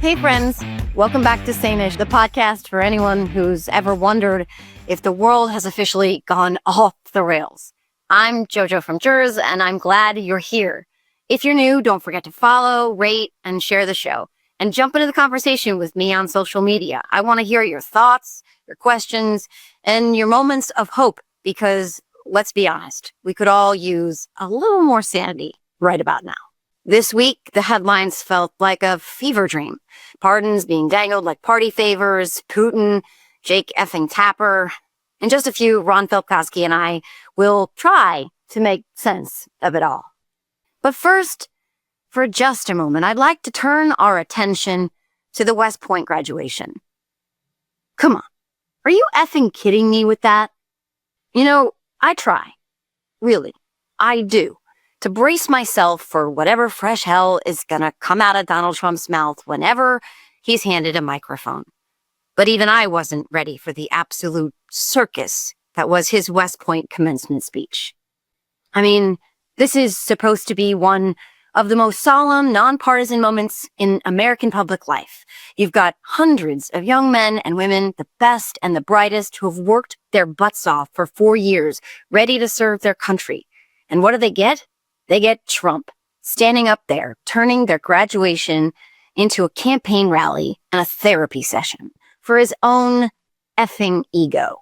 Hey friends, welcome back to Saneish, the podcast for anyone who's ever wondered if the world has officially gone off the rails. I'm Jojo from Jers, and I'm glad you're here. If you're new, don't forget to follow, rate, and share the show. And jump into the conversation with me on social media. I want to hear your thoughts, your questions, and your moments of hope, because let's be honest, we could all use a little more sanity right about now. This week, the headlines felt like a fever dream. Pardons being dangled like party favors, Putin, Jake effing Tapper. In just a few, Ron Filipkowski and I will try to make sense of it all. But first, for just a moment, I'd like to turn our attention to the West Point graduation. Come on, are you effing kidding me with that? You know, I try. Really, I do. To brace myself for whatever fresh hell is gonna come out of Donald Trump's mouth whenever he's handed a microphone. But even I wasn't ready for the absolute circus that was his West Point commencement speech. I mean, this is supposed to be one of the most solemn, nonpartisan moments in American public life. You've got hundreds of young men and women, the best and the brightest, who have worked their butts off for 4 years, ready to serve their country. And what do they get? They get Trump standing up there, turning their graduation into a campaign rally and a therapy session for his own effing ego.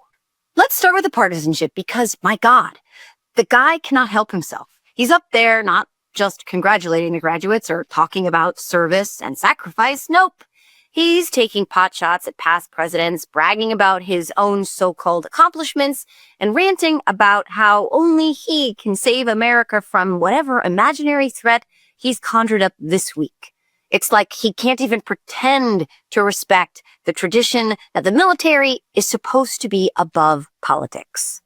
Let's start with the partisanship because, my God, the guy cannot help himself. He's up there not just congratulating the graduates or talking about service and sacrifice. Nope. He's taking pot shots at past presidents, bragging about his own so-called accomplishments, and ranting about how only he can save America from whatever imaginary threat he's conjured up this week. It's like he can't even pretend to respect the tradition that the military is supposed to be above politics.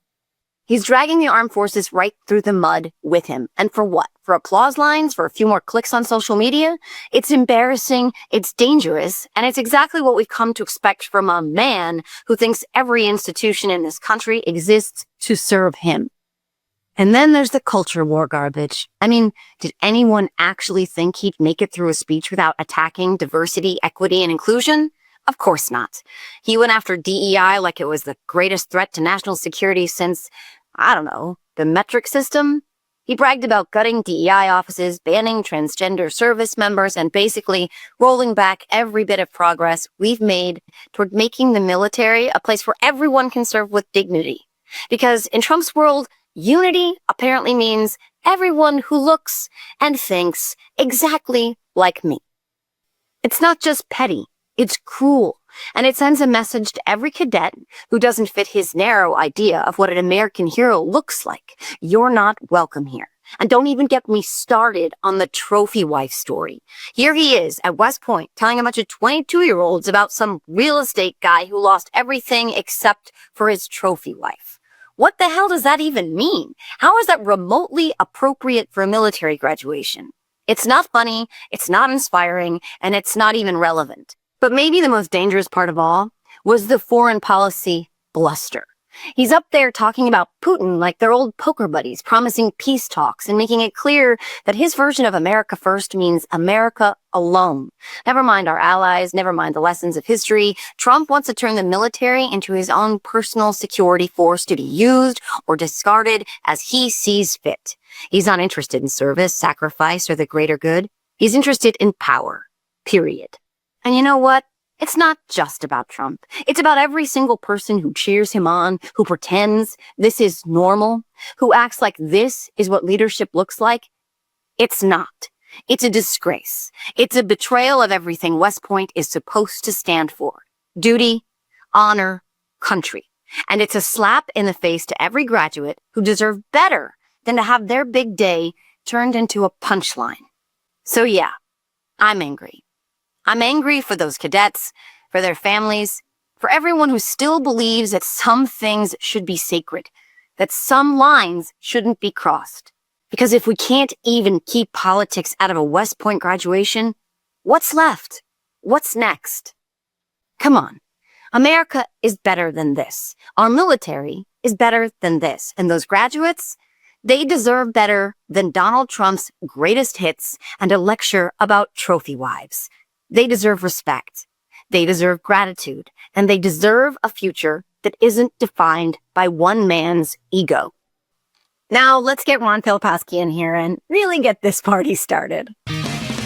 He's dragging the armed forces right through the mud with him. And for what? For applause lines? For a few more clicks on social media? It's embarrassing, it's dangerous, and it's exactly what we've come to expect from a man who thinks every institution in this country exists to serve him. And then there's the culture war garbage. I mean, did anyone actually think he'd make it through a speech without attacking diversity, equity, and inclusion? Of course not. He went after DEI like it was the greatest threat to national security since, I don't know, the metric system. He bragged about gutting DEI offices, banning transgender service members, and basically rolling back every bit of progress we've made toward making the military a place where everyone can serve with dignity. Because in Trump's world, unity apparently means everyone who looks and thinks exactly like me. It's not just petty. It's cruel, and it sends a message to every cadet who doesn't fit his narrow idea of what an American hero looks like. You're not welcome here. And don't even get me started on the trophy wife story. Here he is at West Point telling a bunch of 22-year-olds about some real estate guy who lost everything except for his trophy wife. What the hell does that even mean? How is that remotely appropriate for a military graduation? It's not funny, it's not inspiring, and it's not even relevant. But maybe the most dangerous part of all was the foreign policy bluster. He's up there talking about Putin like they're old poker buddies, promising peace talks and making it clear that his version of America first means America alone. Never mind our allies, never mind the lessons of history. Trump wants to turn the military into his own personal security force to be used or discarded as he sees fit. He's not interested in service, sacrifice, or the greater good. He's interested in power, period. And you know what? It's not just about Trump. It's about every single person who cheers him on, who pretends this is normal, who acts like this is what leadership looks like. It's not. It's a disgrace. It's a betrayal of everything West Point is supposed to stand for. Duty, honor, country. And it's a slap in the face to every graduate who deserve better than to have their big day turned into a punchline. So yeah, I'm angry. I'm angry for those cadets, for their families, for everyone who still believes that some things should be sacred, that some lines shouldn't be crossed. Because if we can't even keep politics out of a West Point graduation, what's left? What's next? Come on. America is better than this. Our military is better than this. And those graduates, they deserve better than Donald Trump's greatest hits and a lecture about trophy wives. They deserve respect. They deserve gratitude. And they deserve a future that isn't defined by one man's ego. Now, let's get Ron Filipkowski in here and really get this party started.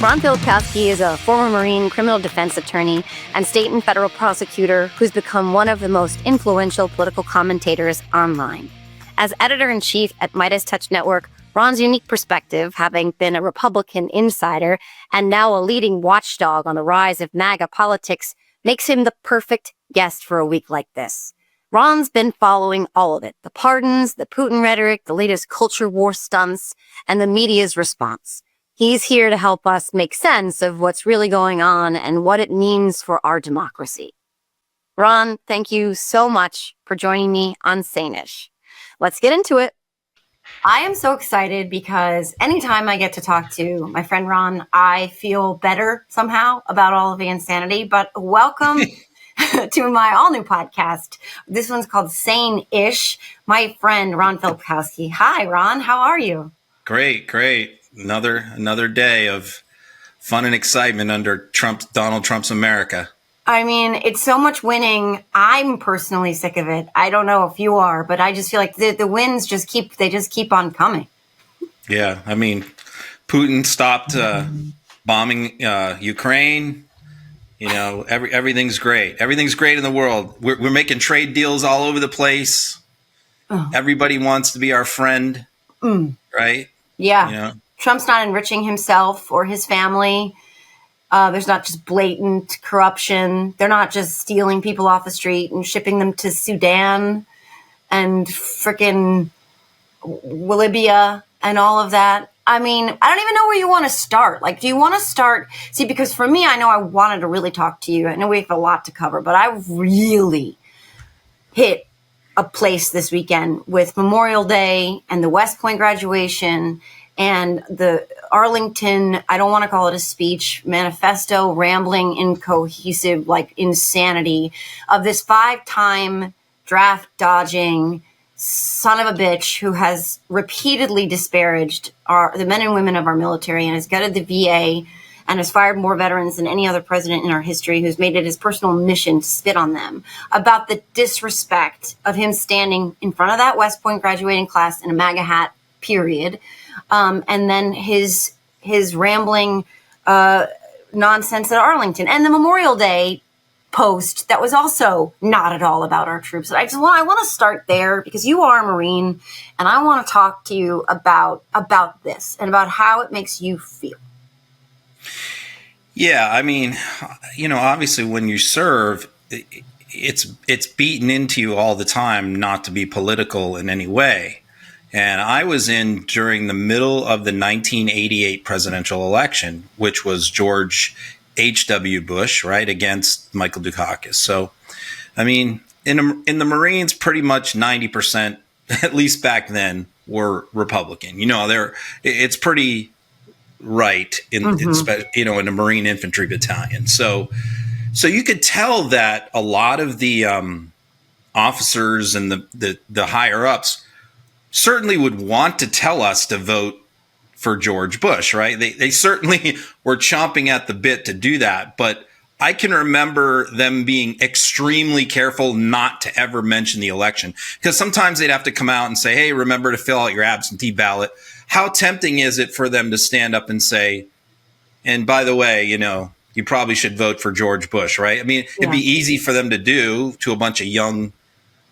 Ron Filipkowski is a former Marine criminal defense attorney and state and federal prosecutor who's become one of the most influential political commentators online. As editor-in-chief at MeidasTouch Network, Ron's unique perspective, having been a Republican insider and now a leading watchdog on the rise of MAGA politics, makes him the perfect guest for a week like this. Ron's been following all of it, the pardons, the Putin rhetoric, the latest culture war stunts, and the media's response. He's here to help us make sense of what's really going on and what it means for our democracy. Ron, thank you so much for joining me on Saneish. Let's get into it. I am so excited because anytime I get to talk to my friend Ron, I feel better somehow about all of the insanity. But welcome to my all-new podcast. This one's called Saneish. My friend Ron Filipkowski. Hi, Ron. How are you? Great. Another day of fun and excitement under Donald Trump's America. I mean, it's so much winning. I'm personally sick of it. I don't know if you are, but I just feel like the wins just keep on coming. Yeah, I mean, Putin stopped bombing Ukraine. You know, everything's great. Everything's great in the world. We're making trade deals all over the place. Oh. Everybody wants to be our friend, right? Yeah. You know? Trump's not enriching himself or his family. There's not just blatant corruption. They're not just stealing people off the street and shipping them to Sudan and frickin' Libya and all of that. I mean, I don't even know where you want to start. Like, do you want to start? See, because for me, I know I wanted to really talk to you. I know we have a lot to cover, but I really hit a place this weekend with Memorial Day and the West Point graduation and the Arlington, I don't want to call it a speech, manifesto, rambling, incohesive, like insanity of this 5-time draft dodging son of a bitch who has repeatedly disparaged the men and women of our military and has gutted the VA and has fired more veterans than any other president in our history, who's made it his personal mission to spit on them, about the disrespect of him standing in front of that West Point graduating class in a MAGA hat, period. And then his rambling nonsense at Arlington and the Memorial Day post that was also not at all about our troops. I want to start there because you are a Marine, and I want to talk to you about this and about how it makes you feel. Yeah, I mean, you know, obviously when you serve, it's beaten into you all the time not to be political in any way. And I was in during the middle of the 1988 presidential election, which was George H.W. Bush, right, against Michael Dukakis. So, I mean, in the Marines, pretty much 90%, at least back then, were Republican. You know, it's pretty right in a Marine infantry battalion. So you could tell that a lot of the officers and the higher ups certainly would want to tell us to vote for George Bush, right? They certainly were chomping at the bit to do that. But I can remember them being extremely careful not to ever mention the election, because sometimes they'd have to come out and say, hey, remember to fill out your absentee ballot. How tempting is it for them to stand up and say, and by the way, you know, you probably should vote for George Bush, right? I mean, it'd be easy for them to do to a bunch of young,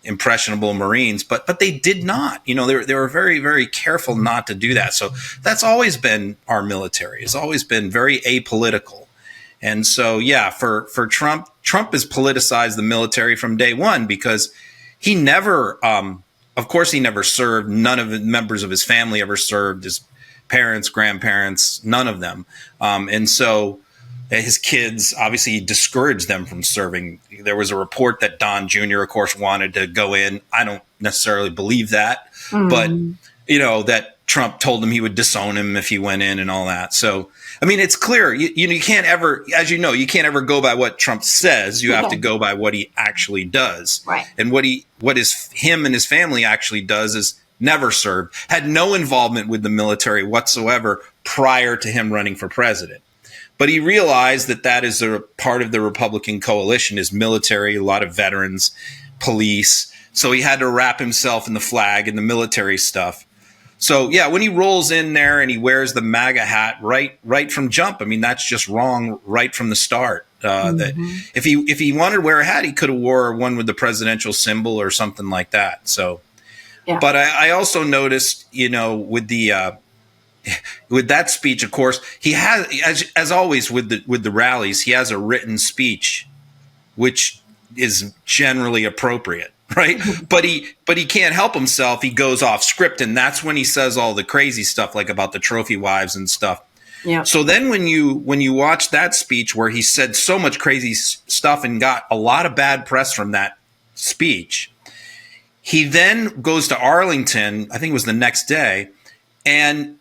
impressionable Marines, but they did not. You know, they were very, very careful not to do that. So that's always been our military. It's always been very apolitical. And so, yeah, for Trump has politicized the military from day one, because he never, of course, he never served. None of the members of his family ever served. His parents, grandparents, none of them. And so his kids, obviously, he discouraged them from serving. There was a report that Don Jr., of course, wanted to go in. I don't necessarily believe that, but, you know, that Trump told him he would disown him if he went in and all that. So, I mean, it's clear. You can't ever, as you know, you can't ever go by what Trump says. You have to go by what he actually does. Right. And what him and his family actually does is never served, had no involvement with the military whatsoever prior to him running for president. But he realized that that is a part of the Republican coalition is military, a lot of veterans, police. So he had to wrap himself in the flag and the military stuff. So, yeah, when he rolls in there and he wears the MAGA hat right from jump, I mean, that's just wrong right from the start. That if he wanted to wear a hat, he could have wore one with the presidential symbol or something like that. So, yeah. But I also noticed, with that speech, of course, he has, as always with the rallies, he has a written speech, which is generally appropriate. Right. But he can't help himself. He goes off script. And that's when he says all the crazy stuff, like about the trophy wives and stuff. Yeah. So then when you watch that speech where he said so much crazy stuff and got a lot of bad press from that speech, he then goes to Arlington, I think it was the next day. And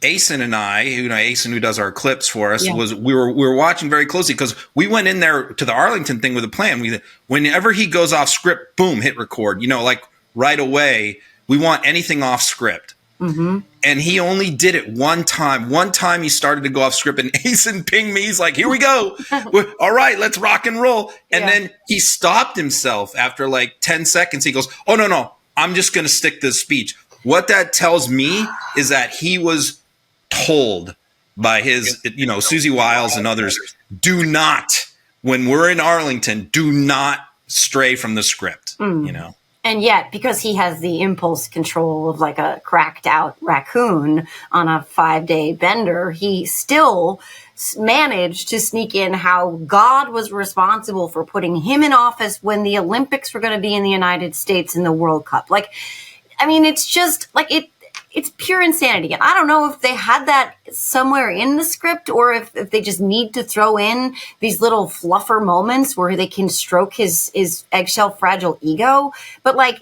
Asen and I, Asen who does our clips for us, we were watching very closely because we went in there to the Arlington thing with a plan. Whenever he goes off script, boom, hit record. Like right away, we want anything off script. Mm-hmm. And he only did it one time. One time he started to go off script, and Asen pinged me. He's like, "Here we go. All right, let's rock and roll." And then he stopped himself after like 10 seconds. He goes, "Oh no, I'm just going to stick to the speech." What that tells me is that he was told by his, Susie Wiles and others, do not, when we're in Arlington, do not stray from the script, And yet, because he has the impulse control of like a cracked out raccoon on a 5-day bender, he still managed to sneak in how God was responsible for putting him in office when the Olympics were going to be in the United States in the World Cup. Like, I mean, it's just like it's pure insanity. And I don't know if they had that somewhere in the script or if they just need to throw in these little fluffer moments where they can stroke his eggshell fragile ego. But like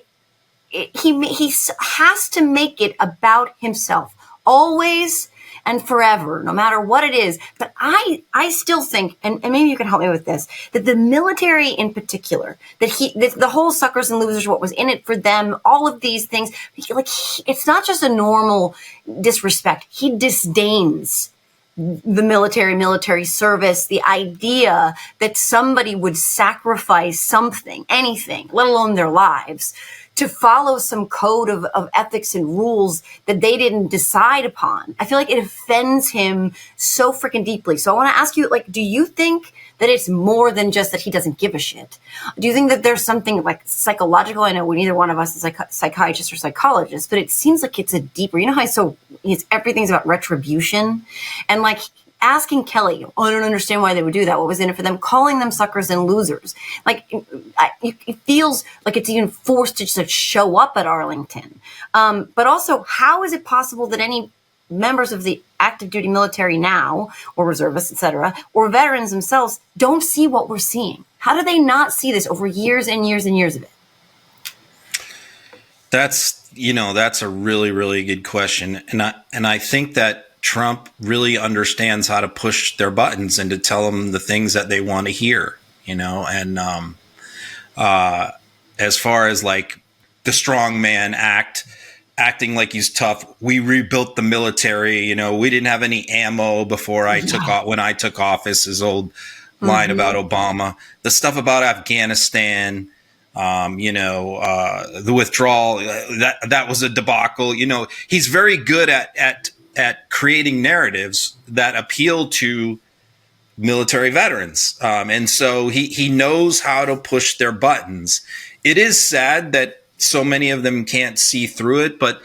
he has to make it about himself always and forever, no matter what it is. But I still think, and maybe you can help me with this, that the military in particular, that the whole suckers and losers, what was in it for them, all of these things, like it's not just a normal disrespect. He disdains the military service, the idea that somebody would sacrifice something, anything, let alone their lives, to follow some code of ethics and rules that they didn't decide upon. I feel like it offends him so freaking deeply. So I want to ask you, like, do you think that it's more than just that he doesn't give a shit? Do you think that there's something like psychological? I know neither one of us is like psychiatrists or psychologists, but it seems like it's a deeper, how everything's about retribution and like asking Kelly, I don't understand why they would do that. What was in it for them? Calling them suckers and losers. Like, it feels like it's even forced to just show up at Arlington. But also, how is it possible that any members of the active duty military now, or reservists, et cetera, or veterans themselves don't see what we're seeing? How do they not see this over years and years and years of it? That's a really, really good question. And I think that Trump really understands how to push their buttons and to tell them the things that they want to hear, and as far as like the strong man acting like he's tough. We rebuilt the military, we didn't have any ammo before when I took office, his old line about Obama, the stuff about Afghanistan, the withdrawal, that was a debacle. He's very good at creating narratives that appeal to military veterans. And so he knows how to push their buttons. It is sad that so many of them can't see through it, but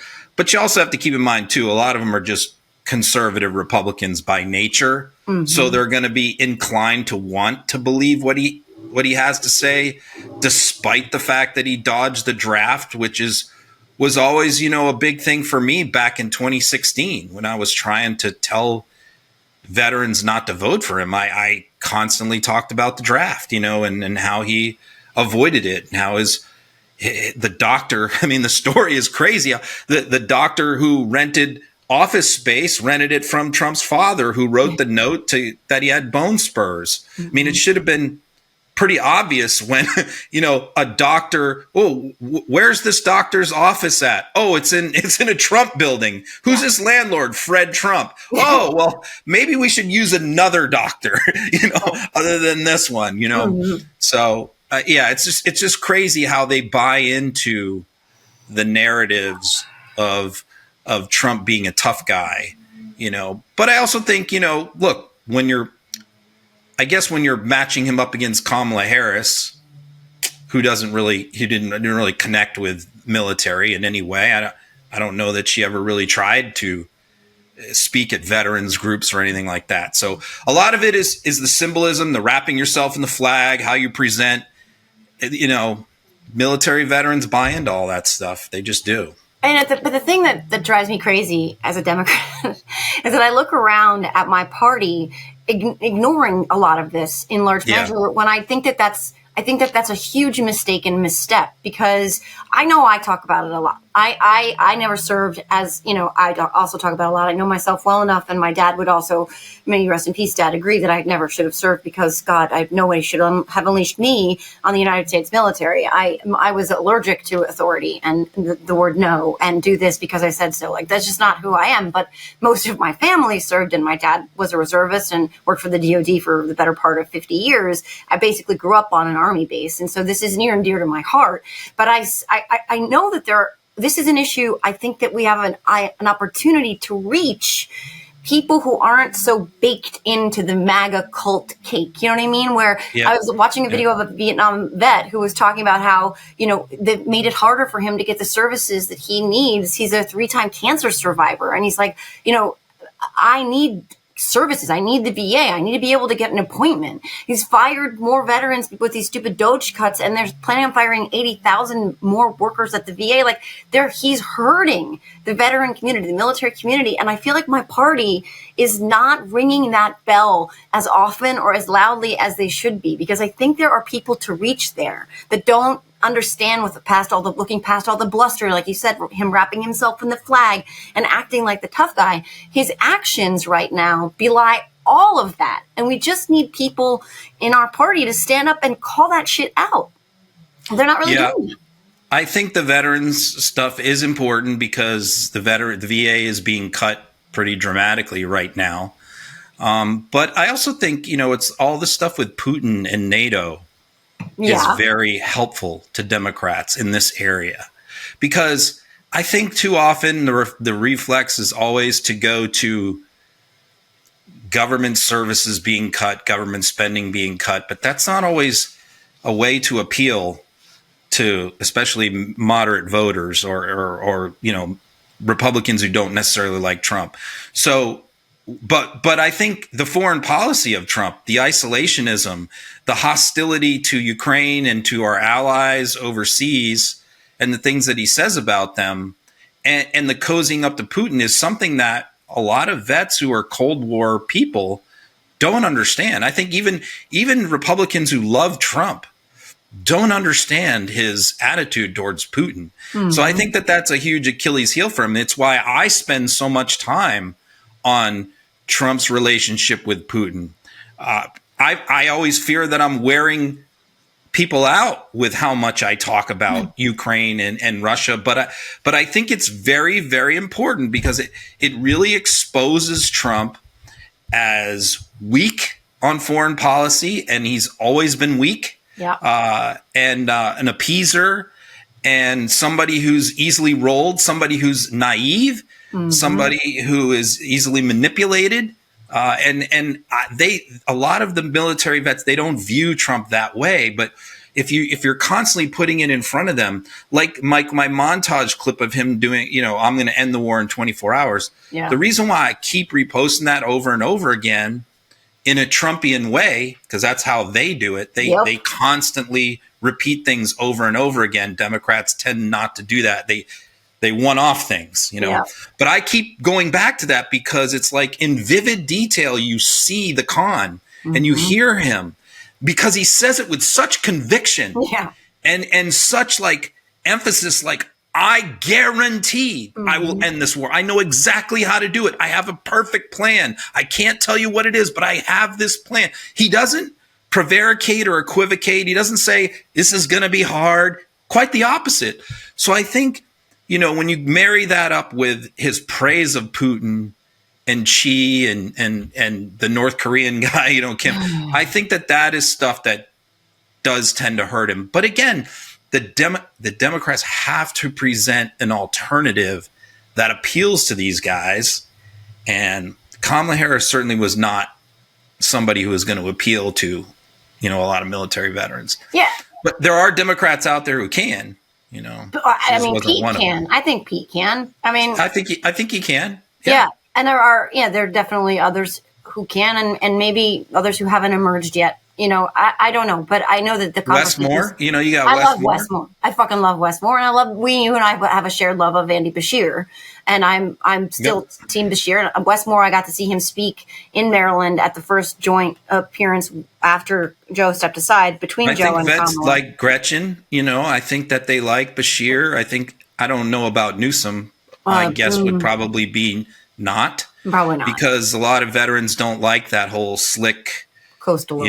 you also have to keep in mind too, a lot of them are just conservative Republicans by nature. Mm-hmm. So they're going to be inclined to want to believe what he has to say, despite the fact that he dodged the draft, which was always, a big thing for me back in 2016 when I was trying to tell veterans not to vote for him. I constantly talked about the draft, and how he avoided it and how the doctor, the story is crazy. The doctor who rented office space rented it from Trump's father, who wrote the note that he had bone spurs. Mm-hmm. It should have been pretty obvious when, a doctor, where's this doctor's office at? Oh, it's in a Trump building. Who's his landlord? Fred Trump. Oh, well, maybe we should use another doctor, other than this one, Mm-hmm. So it's just crazy how they buy into the narratives of Trump being a tough guy, but I also think, look, when you're matching him up against Kamala Harris, who didn't really connect with military in any way. I don't know that she ever really tried to speak at veterans groups or anything like that. So a lot of it is the symbolism, the wrapping yourself in the flag, how you present, military veterans buy into all that stuff. They just do. But the thing that drives me crazy as a Democrat is that I look around at my party ignoring a lot of this in large measure when I think that's a huge mistake and misstep, because I know I talk about it a lot. I never served, as I also talk about it a lot. I know myself well enough, and my dad would also, may you rest in peace, Dad, agree that I never should have served, because God, nobody should have unleashed me on the United States military. I was allergic to authority and the word no, and do this because I said so. Like, that's just not who I am. But most of my family served, and my dad was a reservist and worked for the DOD for the better part of 50 years. I basically grew up on an army base, and so this is near and dear to my heart. But I know that this is an issue. I think that we have an opportunity to reach people who aren't so baked into the MAGA cult cake. You know what I mean? Where I was watching a video of a Vietnam vet who was talking about how, that made it harder for him to get the services that he needs. He's a 3-time cancer survivor. And he's like, I need services. I need the VA. I need to be able to get an appointment. He's fired more veterans with these stupid Doge cuts, and they're planning on firing 80,000 more workers at the VA. Like, he's hurting the veteran community, the military community. And I feel like my party is not ringing that bell as often or as loudly as they should be, because I think there are people to reach there that don't understand looking past all the bluster, like you said, him wrapping himself in the flag and acting like the tough guy. His actions right now belie all of that. And we just need people in our party to stand up and call that shit out. They're not really doing it. I think the veterans stuff is important because the VA is being cut pretty dramatically right now. But I also think, it's all the stuff with Putin and NATO is very helpful to Democrats in this area, because I think too often the reflex is always to go to government services being cut, government spending being cut, but that's not always a way to appeal to especially moderate voters or Republicans who don't necessarily like Trump. So But I think the foreign policy of Trump, the isolationism, the hostility to Ukraine and to our allies overseas, and the things that he says about them, and the cozying up to Putin is something that a lot of vets who are Cold War people don't understand. I think even Republicans who love Trump don't understand his attitude towards Putin. Mm-hmm. So I think that that's a huge Achilles heel for him. It's why I spend so much time on Trump's relationship with Putin. I always fear that I'm wearing people out with how much I talk about Ukraine and Russia. But I think it's very, very important because it really exposes Trump as weak on foreign policy, and he's always been weak. Yeah. And an appeaser, and somebody who's easily rolled, somebody who's naive, somebody who is easily manipulated. And a lot of the military vets, they don't view Trump that way. But if you're constantly putting it in front of them, like my montage clip of him doing, I'm going to end the war in 24 hours. Yeah. The reason why I keep reposting that over and over again in a Trumpian way, because that's how they do it. They constantly repeat things over and over again. Democrats tend not to do that. They one-off things, Yeah. But I keep going back to that because it's like in vivid detail, you see the con and you hear him because he says it with such conviction and such like emphasis, like, I guarantee I will end this war. I know exactly how to do it. I have a perfect plan. I can't tell you what it is, but I have this plan. He doesn't prevaricate or equivocate. He doesn't say this is going to be hard. Quite the opposite. So I think, when you marry that up with his praise of Putin and Xi and the North Korean guy, Kim, I think that is stuff that does tend to hurt him. But again, the Democrats have to present an alternative that appeals to these guys. And Kamala Harris certainly was not somebody who was going to appeal to, a lot of military veterans. Yeah. But there are Democrats out there who can, But, Pete can. I think Pete can. I think he can. Yeah. And there are definitely others who can, and maybe others who haven't emerged yet. I don't know, but I know that the Westmore, you got I Westmore. love Westmore. I fucking love Westmore, and you and I have a shared love of Andy Bashir, and I'm still Team Bashir. And Westmore, I got to see him speak in Maryland at the first joint appearance after Joe stepped aside between Joe and Kamala. Kamala. Like Gretchen, I think that they like Bashir. I don't know about Newsom. I guess would probably be not. Probably not. Because a lot of veterans don't like that whole slick, coastal,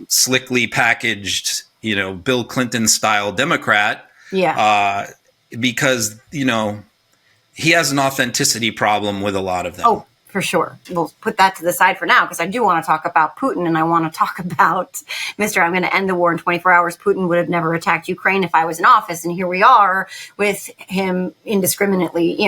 slickly packaged, Bill Clinton style Democrat. Yeah. Because, he has an authenticity problem with a lot of them. Oh, for sure. We'll put that to the side for now, because I do want to talk about Putin, and I want to talk about I'm going to end the war in 24 hours. Putin would have never attacked Ukraine if I was in office. And here we are with him indiscriminately,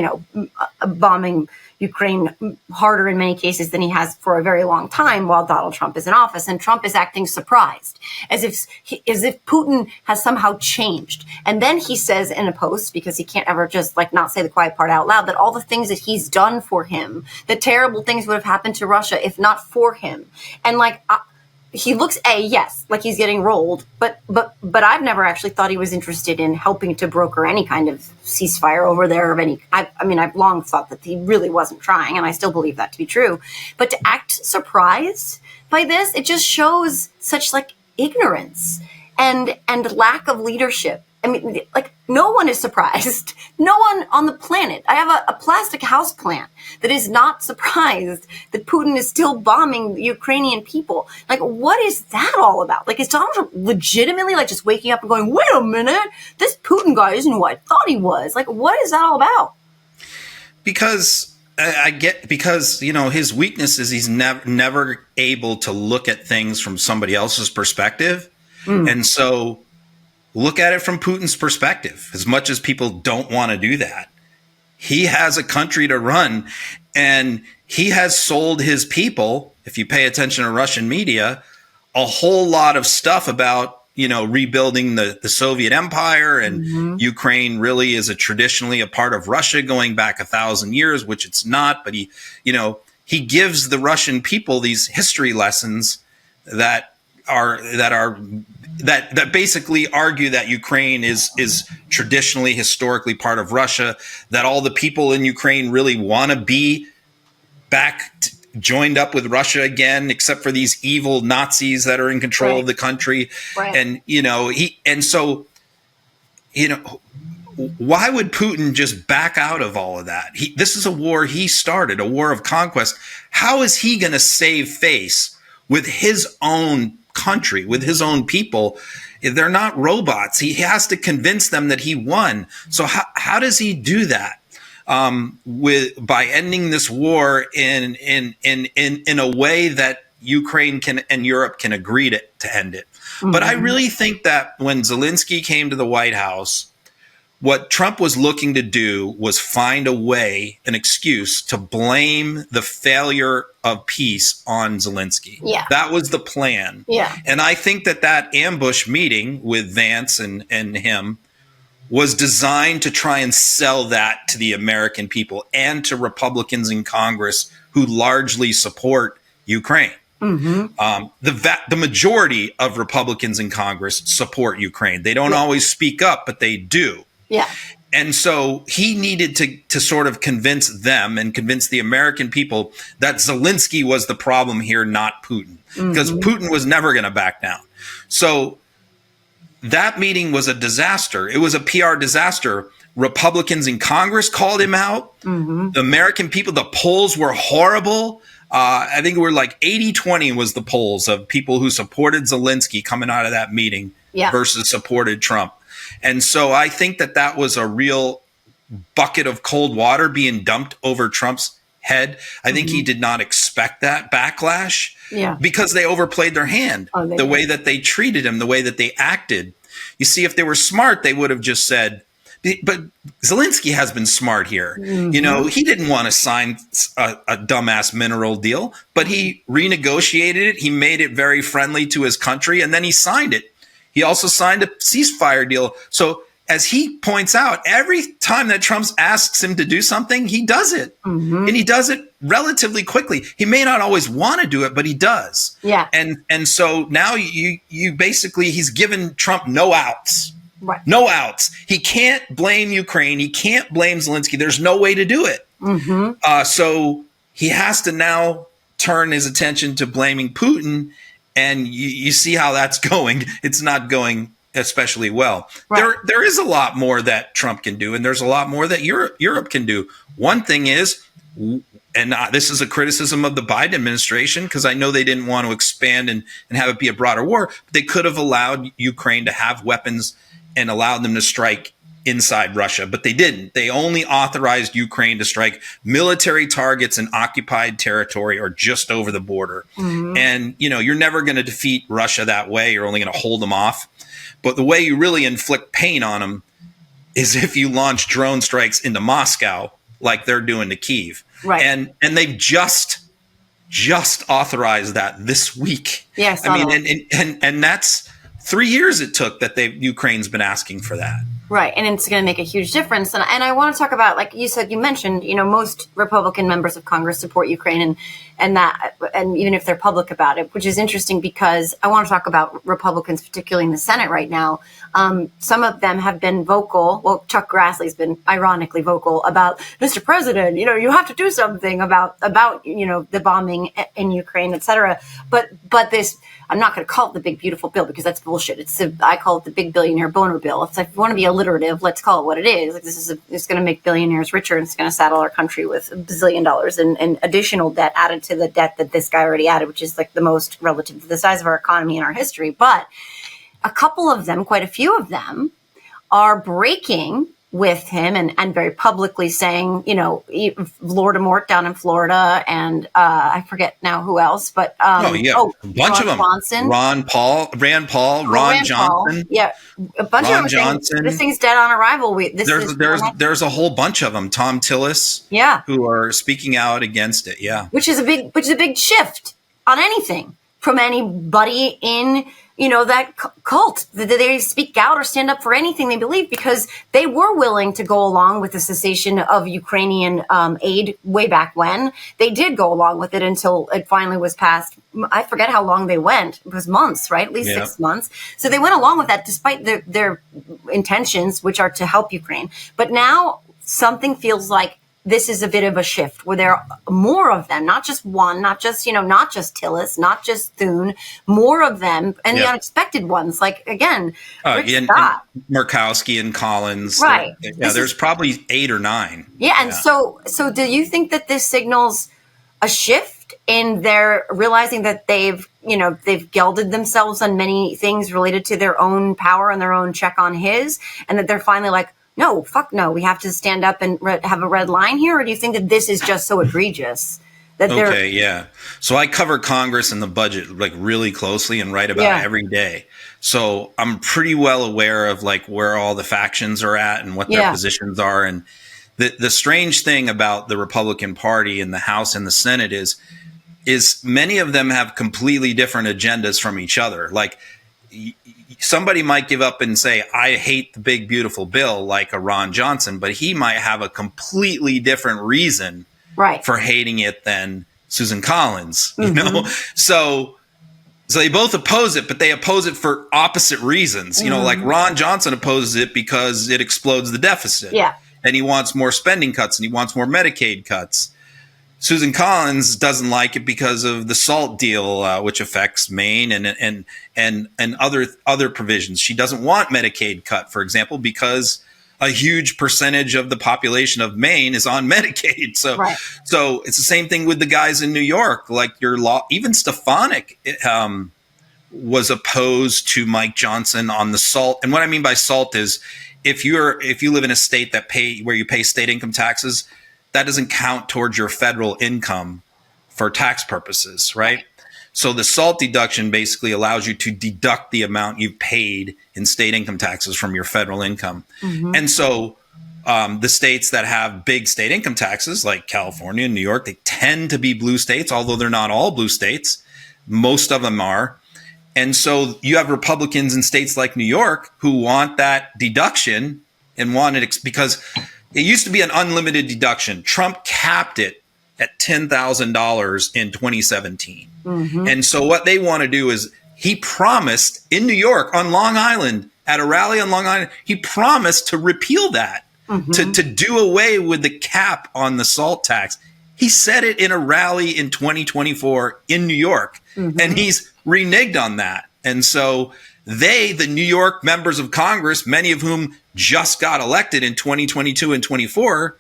bombing Ukraine harder in many cases than he has for a very long time while Donald Trump is in office. And Trump is acting surprised, as if Putin has somehow changed. And then he says in a post, because he can't ever just not say the quiet part out loud, that all the things that he's done for him, the terrible things would have happened to Russia if not for him. And he looks like he's getting rolled, but I've never actually thought he was interested in helping to broker any kind of ceasefire over there of any. I've long thought that he really wasn't trying, and I still believe that to be true. But to act surprised by this, it just shows such ignorance and lack of leadership. No one is surprised. No one on the planet. I have a plastic house plant that is not surprised that Putin is still bombing the Ukrainian people. What is that all about? Is Donald Trump legitimately just waking up and going, wait a minute, this Putin guy isn't who I thought he was? What is that all about? Because his weakness is he's never able to look at things from somebody else's perspective. And so look at it from Putin's perspective, as much as people don't want to do that. He has a country to run, and he has sold his people, if you pay attention to Russian media, a whole lot of stuff about, rebuilding the Soviet Empire, and Ukraine really is traditionally a part of Russia going back 1,000 years, which it's not. But he gives the Russian people these history lessons that basically argue that Ukraine is traditionally, historically part of Russia, that all the people in Ukraine really want to be back joined up with Russia again, except for these evil Nazis that are in control of the country. Right. And, why would Putin just back out of all of that? This is a war he started, a war of conquest. How is he going to save face with his own country, with his own people? They're not robots. He has to convince them that he won. So how does he do that? By ending this war in a way that Ukraine can and Europe can agree to end it. Mm-hmm. But I really think that when Zelensky came to the White House, what Trump was looking to do was find a way, an excuse to blame the failure of peace on Zelensky. Yeah. That was the plan. Yeah. And I think that ambush meeting with Vance and him was designed to try and sell that to the American people and to Republicans in Congress who largely support Ukraine. Mm-hmm. The majority of Republicans in Congress support Ukraine. They don't always speak up, but they do. Yeah. And so he needed to sort of convince them and convince the American people that Zelensky was the problem here, not Putin, because Putin was never going to back down. So that meeting was a disaster. It was a PR disaster. Republicans in Congress called him out. Mm-hmm. The American people, the polls were horrible. I think we're like 80-20 was the polls of people who supported Zelensky coming out of that meeting versus supported Trump. And so I think that was a real bucket of cold water being dumped over Trump's head. I think he did not expect that backlash because they overplayed their hand, the way that they treated him, the way that they acted. You see, if they were smart, they would have just said, but Zelensky has been smart here. You know, he didn't want to sign a dumbass mineral deal, but he renegotiated it. He made it very friendly to his country, and then he signed it. He also signed a ceasefire deal. So as he points out, every time that Trump asks him to do something, he does it. And he does it relatively quickly. He may not always want to do it, but he does. Yeah. And so now you basically, he's given Trump no outs. Right. No outs. He can't blame Ukraine. He can't blame Zelensky. There's no way to do it. So he has to now turn his attention to blaming Putin. And you see how that's going. It's not going especially well. Right. There is a lot more that Trump can do, and there's a lot more that Europe can do. One thing is, and this is a criticism of the Biden administration, because I know they didn't want to expand and have it be a broader war, but they could have allowed Ukraine to have weapons and allowed them to strike inside Russia, but they didn't. They only authorized Ukraine to strike military targets in occupied territory or just over the border. And, you know, you're never going to defeat Russia that way. You're only going to hold them off. But the way you really inflict pain on them is if you launch drone strikes into Moscow, like they're doing to Kyiv. Right. And they've just authorized that this week. Yes. I mean, and that's 3 years it took that Ukraine's been asking for that. Right. And it's going to make a huge difference. And I want to talk about, like you said, you mentioned, you know, most Republican members of Congress support Ukraine and even if they're public about it, which is interesting because I want to talk about Republicans, particularly in the Senate right now. Some of them have been vocal. Well, Chuck Grassley's been ironically vocal about, Mr. President, you know, you have to do something about, you know, the bombing in Ukraine, et cetera. But this, I'm not going to call it the big, beautiful bill because that's bullshit. I call it the big billionaire boner bill. It's like, if you want to be alliterative, let's call it what it is. Like, it's going to make billionaires richer, and it's going to saddle our country with $1 bazillion and additional debt added to the debt that this guy already added, which is like the most relative to the size of our economy in our history. But a couple of them, quite a few of them, are breaking with him and very publicly saying, you know, Voldemort down in Florida, and I forget now who else, but a bunch of them. Johnson. Rand Paul, Ron Johnson. Yeah, a bunch Ron of them. Johnson. This thing's dead on arrival. There's a whole bunch of them. Tom Tillis. Yeah, who are speaking out against it. Yeah, which is a big shift on anything from anybody in, you know, that cult. They speak out or stand up for anything they believe, because they were willing to go along with the cessation of Ukrainian aid way back when. They did go along with it until it finally was passed. I forget how long they went. It was months, right? At least 6 months. So they went along with that despite their intentions, which are to help Ukraine. But now something feels like this is a bit of a shift where there are more of them, not just one, not just Tillis, not just Thune, more of them, and the unexpected ones, like, again, and Murkowski and Collins. Right. There's probably 8 or 9. Yeah. And so do you think that this signals a shift in their realizing that they've gelded themselves on many things related to their own power and their own check on his, and that they're finally like, no, fuck no, we have to stand up and have a red line here? Or do you think that this is just so egregious that they're... Okay, yeah. So I cover Congress and the budget like really closely and write about it every day. So I'm pretty well aware of like where all the factions are at and what their positions are. And the strange thing about the Republican Party in the House and the Senate is many of them have completely different agendas from each other. Like, somebody might give up and say, I hate the big, beautiful bill, like a Ron Johnson, but he might have a completely different reason for hating it than Susan Collins, you know? So they both oppose it, but they oppose it for opposite reasons. You know, like Ron Johnson opposes it because it explodes the deficit. Yeah. And he wants more spending cuts and he wants more Medicaid cuts. Susan Collins doesn't like it because of the SALT deal, which affects Maine and other provisions. She doesn't want Medicaid cut, for example, because a huge percentage of the population of Maine is on Medicaid. So, so it's the same thing with the guys in New York, like your law, even Stefanik, was opposed to Mike Johnson on the SALT. And what I mean by SALT is if you live in a state where you pay state income taxes, that doesn't count towards your federal income for tax purposes, right? So the SALT deduction basically allows you to deduct the amount you've paid in state income taxes from your federal income. And so the states that have big state income taxes, like California and New York, they tend to be blue states, although they're not all blue states. Most of them are. And so you have Republicans in states like New York who want that deduction and want it because it used to be an unlimited deduction. Trump capped it at $10,000 in 2017. And so what they want to do is he promised in New York on Long Island, at a rally on Long Island, he promised to repeal that, to do away with the cap on the SALT tax. He said it in a rally in 2024 in New York, and he's reneged on that. And so the New York members of Congress, many of whom just got elected in 2022 and 24,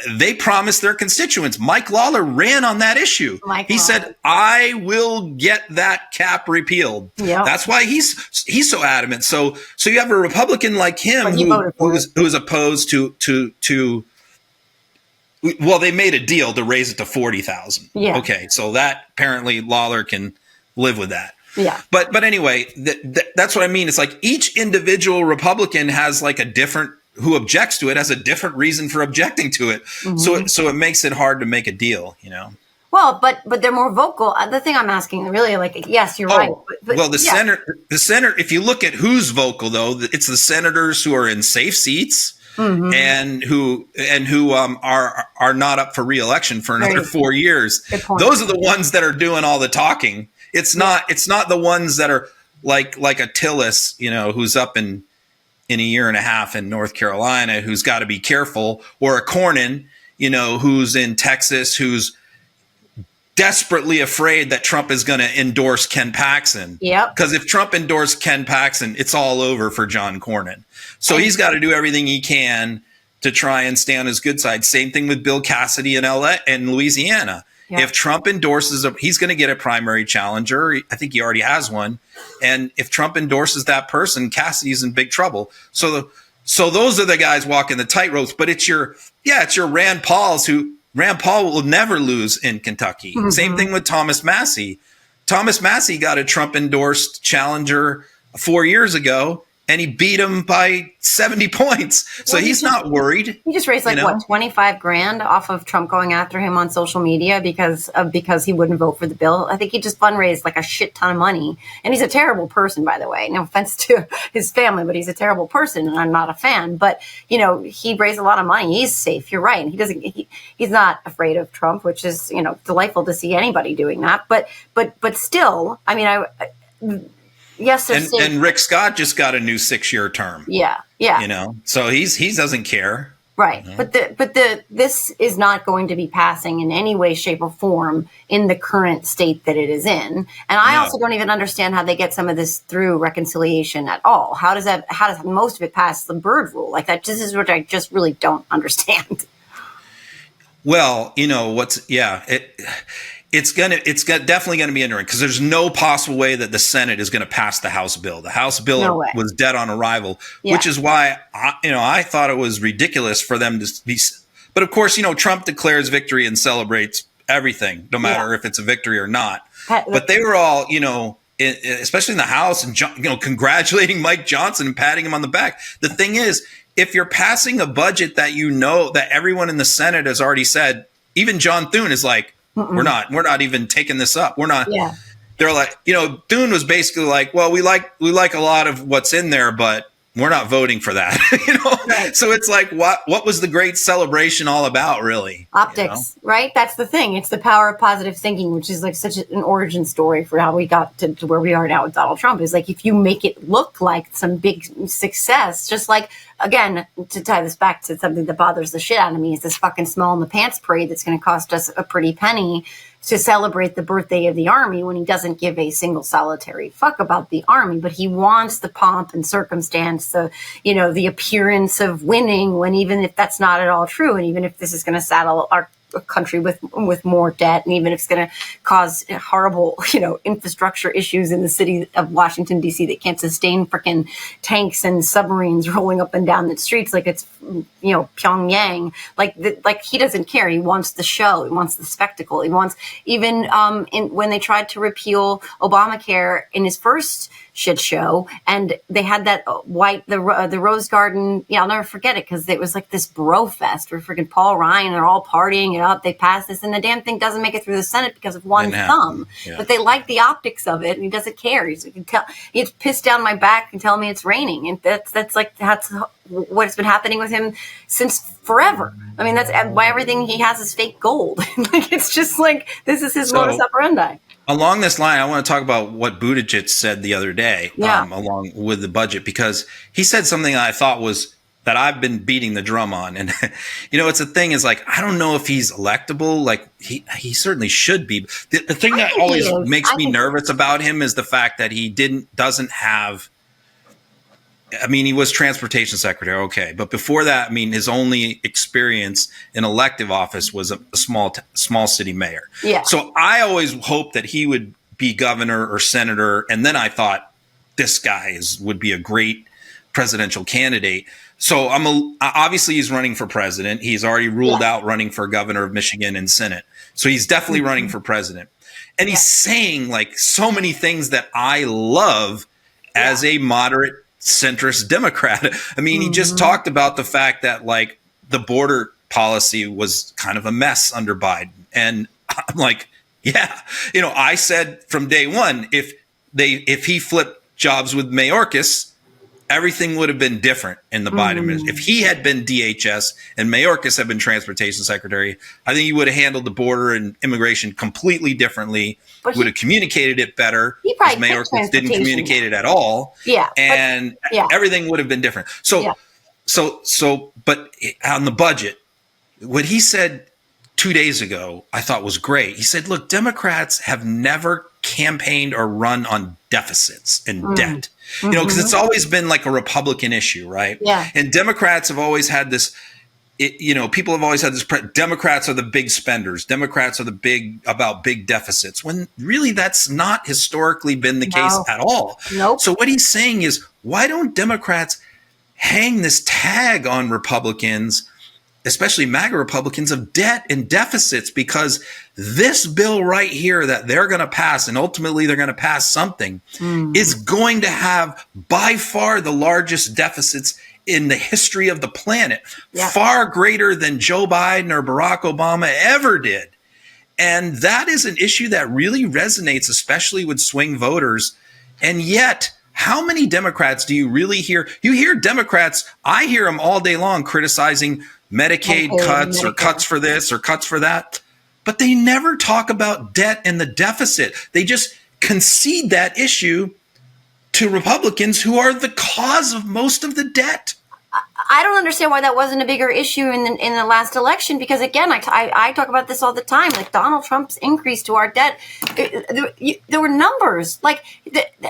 they promised their constituents. Mike Lawler ran on that issue. He said, I will get that cap repealed. That's why he's so adamant. So you have a Republican like him who's opposed to well, they made a deal to raise it to 40,000. Okay. So that apparently Lawler can live with that. But anyway, that's what I mean. It's like each individual Republican has like who objects to it has a different reason for objecting to it. So it makes it hard to make a deal, you know? Well, but they're more vocal. The thing I'm asking really, like, yes, you're right. But well, the senator, if you look at who's vocal though, it's the senators who are in safe seats and who are not up for re-election for another 4 years. Those are the ones that are doing all the talking. It's not the ones that are like a Tillis, you know, who's up in a year and a half in North Carolina, who's got to be careful, or a Cornyn, you know, who's in Texas, who's desperately afraid that Trump is going to endorse Ken Paxton. Because if Trump endorsed Ken Paxton, it's all over for John Cornyn. So he's got to do everything he can to try and stay on his good side. Same thing with Bill Cassidy in LA and Louisiana. If Trump endorses he's going to get a primary challenger. I think he already has one. And if Trump endorses that person, Cassidy's in big trouble. So those are the guys walking the tightropes. But it's your Rand Pauls Rand Paul will never lose in Kentucky. Same thing with Thomas Massie. Thomas Massie got a Trump endorsed challenger 4 years ago, and he beat him by 70 points. So he's not worried. He just raised what, 25 grand off of Trump going after him on social media because he wouldn't vote for the bill. I think he just fundraised like a shit ton of money. And he's a terrible person, by the way. No offense to his family, but he's a terrible person and I'm not a fan. But, you know, he raised a lot of money. He's safe. You're right. And he's not afraid of Trump, which is, you know, delightful to see anybody doing that. But still, I mean, yes, and Rick Scott just got a new 6-year term. Yeah. You know, so he doesn't care. Right. But this is not going to be passing in any way, shape, or form in the current state that it is in. And I also don't even understand how they get some of this through reconciliation at all. How does most of it pass the Byrd rule? Like that, this is what I just really don't understand. Well, you know it's definitely going to be entering because there's no possible way that the Senate is going to pass the House bill. The House bill was dead on arrival, which is why I thought it was ridiculous for them to be. But of course, you know, Trump declares victory and celebrates everything, no matter if it's a victory or not. But they were all, you know, especially in the House, and congratulating Mike Johnson and patting him on the back. The thing is, if you're passing a budget that you know that everyone in the Senate has already said, even John Thune is like, we're not even taking this up. We're not. Yeah. They're like, you know, Thune was basically like, well, we like a lot of what's in there, but we're not voting for that. You know, right. So it's like, what was the great celebration all about, really? Optics, you know? Right? That's the thing. It's the power of positive thinking, which is like such an origin story for how we got to where we are now with Donald Trump. Is like if you make it look like some big success, just like again, to tie this back to something that bothers the shit out of me, is this fucking small in the pants parade that's going to cost us a pretty penny to celebrate the birthday of the Army, when he doesn't give a single solitary fuck about the Army, but he wants the pomp and circumstance, the appearance of winning, when even if that's not at all true, and even if this is going to saddle our country with more debt, and even if it's going to cause horrible, infrastructure issues in the city of Washington, D.C. that can't sustain freaking tanks and submarines rolling up and down the streets like it's, Pyongyang. Like he doesn't care. He wants the show. He wants the spectacle. He wants, even when they tried to repeal Obamacare in his first shit show, and they had that the Rose Garden. Yeah, I'll never forget it, because it was like this bro fest where freaking Paul Ryan, they're all partying it up. They passed this, and the damn thing doesn't make it through the Senate because of one thumb. Yeah. But they like the optics of it, and he doesn't care. He's pissed down my back and telling me it's raining, and that's what's been happening with him since forever. I mean, that's why everything he has is fake gold. Like, it's just like, this is his modus operandi. Along this line, I want to talk about what Buttigieg said the other day, along with the budget, because he said something that I thought was, that I've been beating the drum on. And, it's a thing is, like, I don't know if he's electable. Like, he certainly should be. The thing that always makes me nervous about him is the fact that he doesn't have, he was transportation secretary. Okay. But before that, his only experience in elective office was a small city mayor. Yeah. So I always hoped that he would be governor or senator. And then I thought, this guy would be a great presidential candidate. So obviously he's running for president. He's already ruled out running for governor of Michigan and Senate. So he's definitely running for president. And he's saying, like, so many things that I love as a moderate centrist Democrat. He just talked about the fact that, like, the border policy was kind of a mess under Biden. And I'm like, I said from day one, if he flipped jobs with Mayorkas, everything would have been different in the Biden administration. If he had been DHS and Mayorkas had been transportation secretary, I think he would have handled the border and immigration completely different,ly would have communicated it better, because Mayorkas didn't communicate it at all. Yeah. And everything would have been different. But on the budget, what he said 2 days ago, I thought was great. He said, look, Democrats have never campaigned or run on deficits and debt. Because it's always been like a Republican issue, right? Yeah. And Democrats have always had this, people have always had this, Democrats are the big spenders. Democrats are about big deficits, when really that's not historically been the case at all. Nope. So what he's saying is, why don't Democrats hang this tag on Republicans, especially MAGA Republicans, of debt and deficits? Because this bill right here that they're going to pass, and ultimately they're going to pass something, is going to have by far the largest deficits in the history of the planet, far greater than Joe Biden or Barack Obama ever did. And that is an issue that really resonates, especially with swing voters. And yet, how many Democrats do you really hear? You hear Democrats, I hear them all day long criticizing Medicaid cuts or cuts for this or cuts for that. But they never talk about debt and the deficit. They just concede that issue to Republicans, who are the cause of most of the debt. I don't understand why that wasn't a bigger issue in the last election, because, again, I talk about this all the time. Like, Donald Trump's increase to our debt, there were numbers. Like,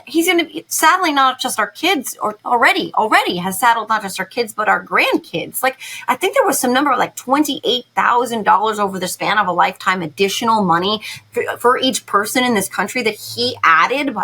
he's going to be saddling not just our kids, or already has saddled not just our kids, but our grandkids. Like, I think there was some number of like $28,000 over the span of a lifetime, additional money for each person in this country that he added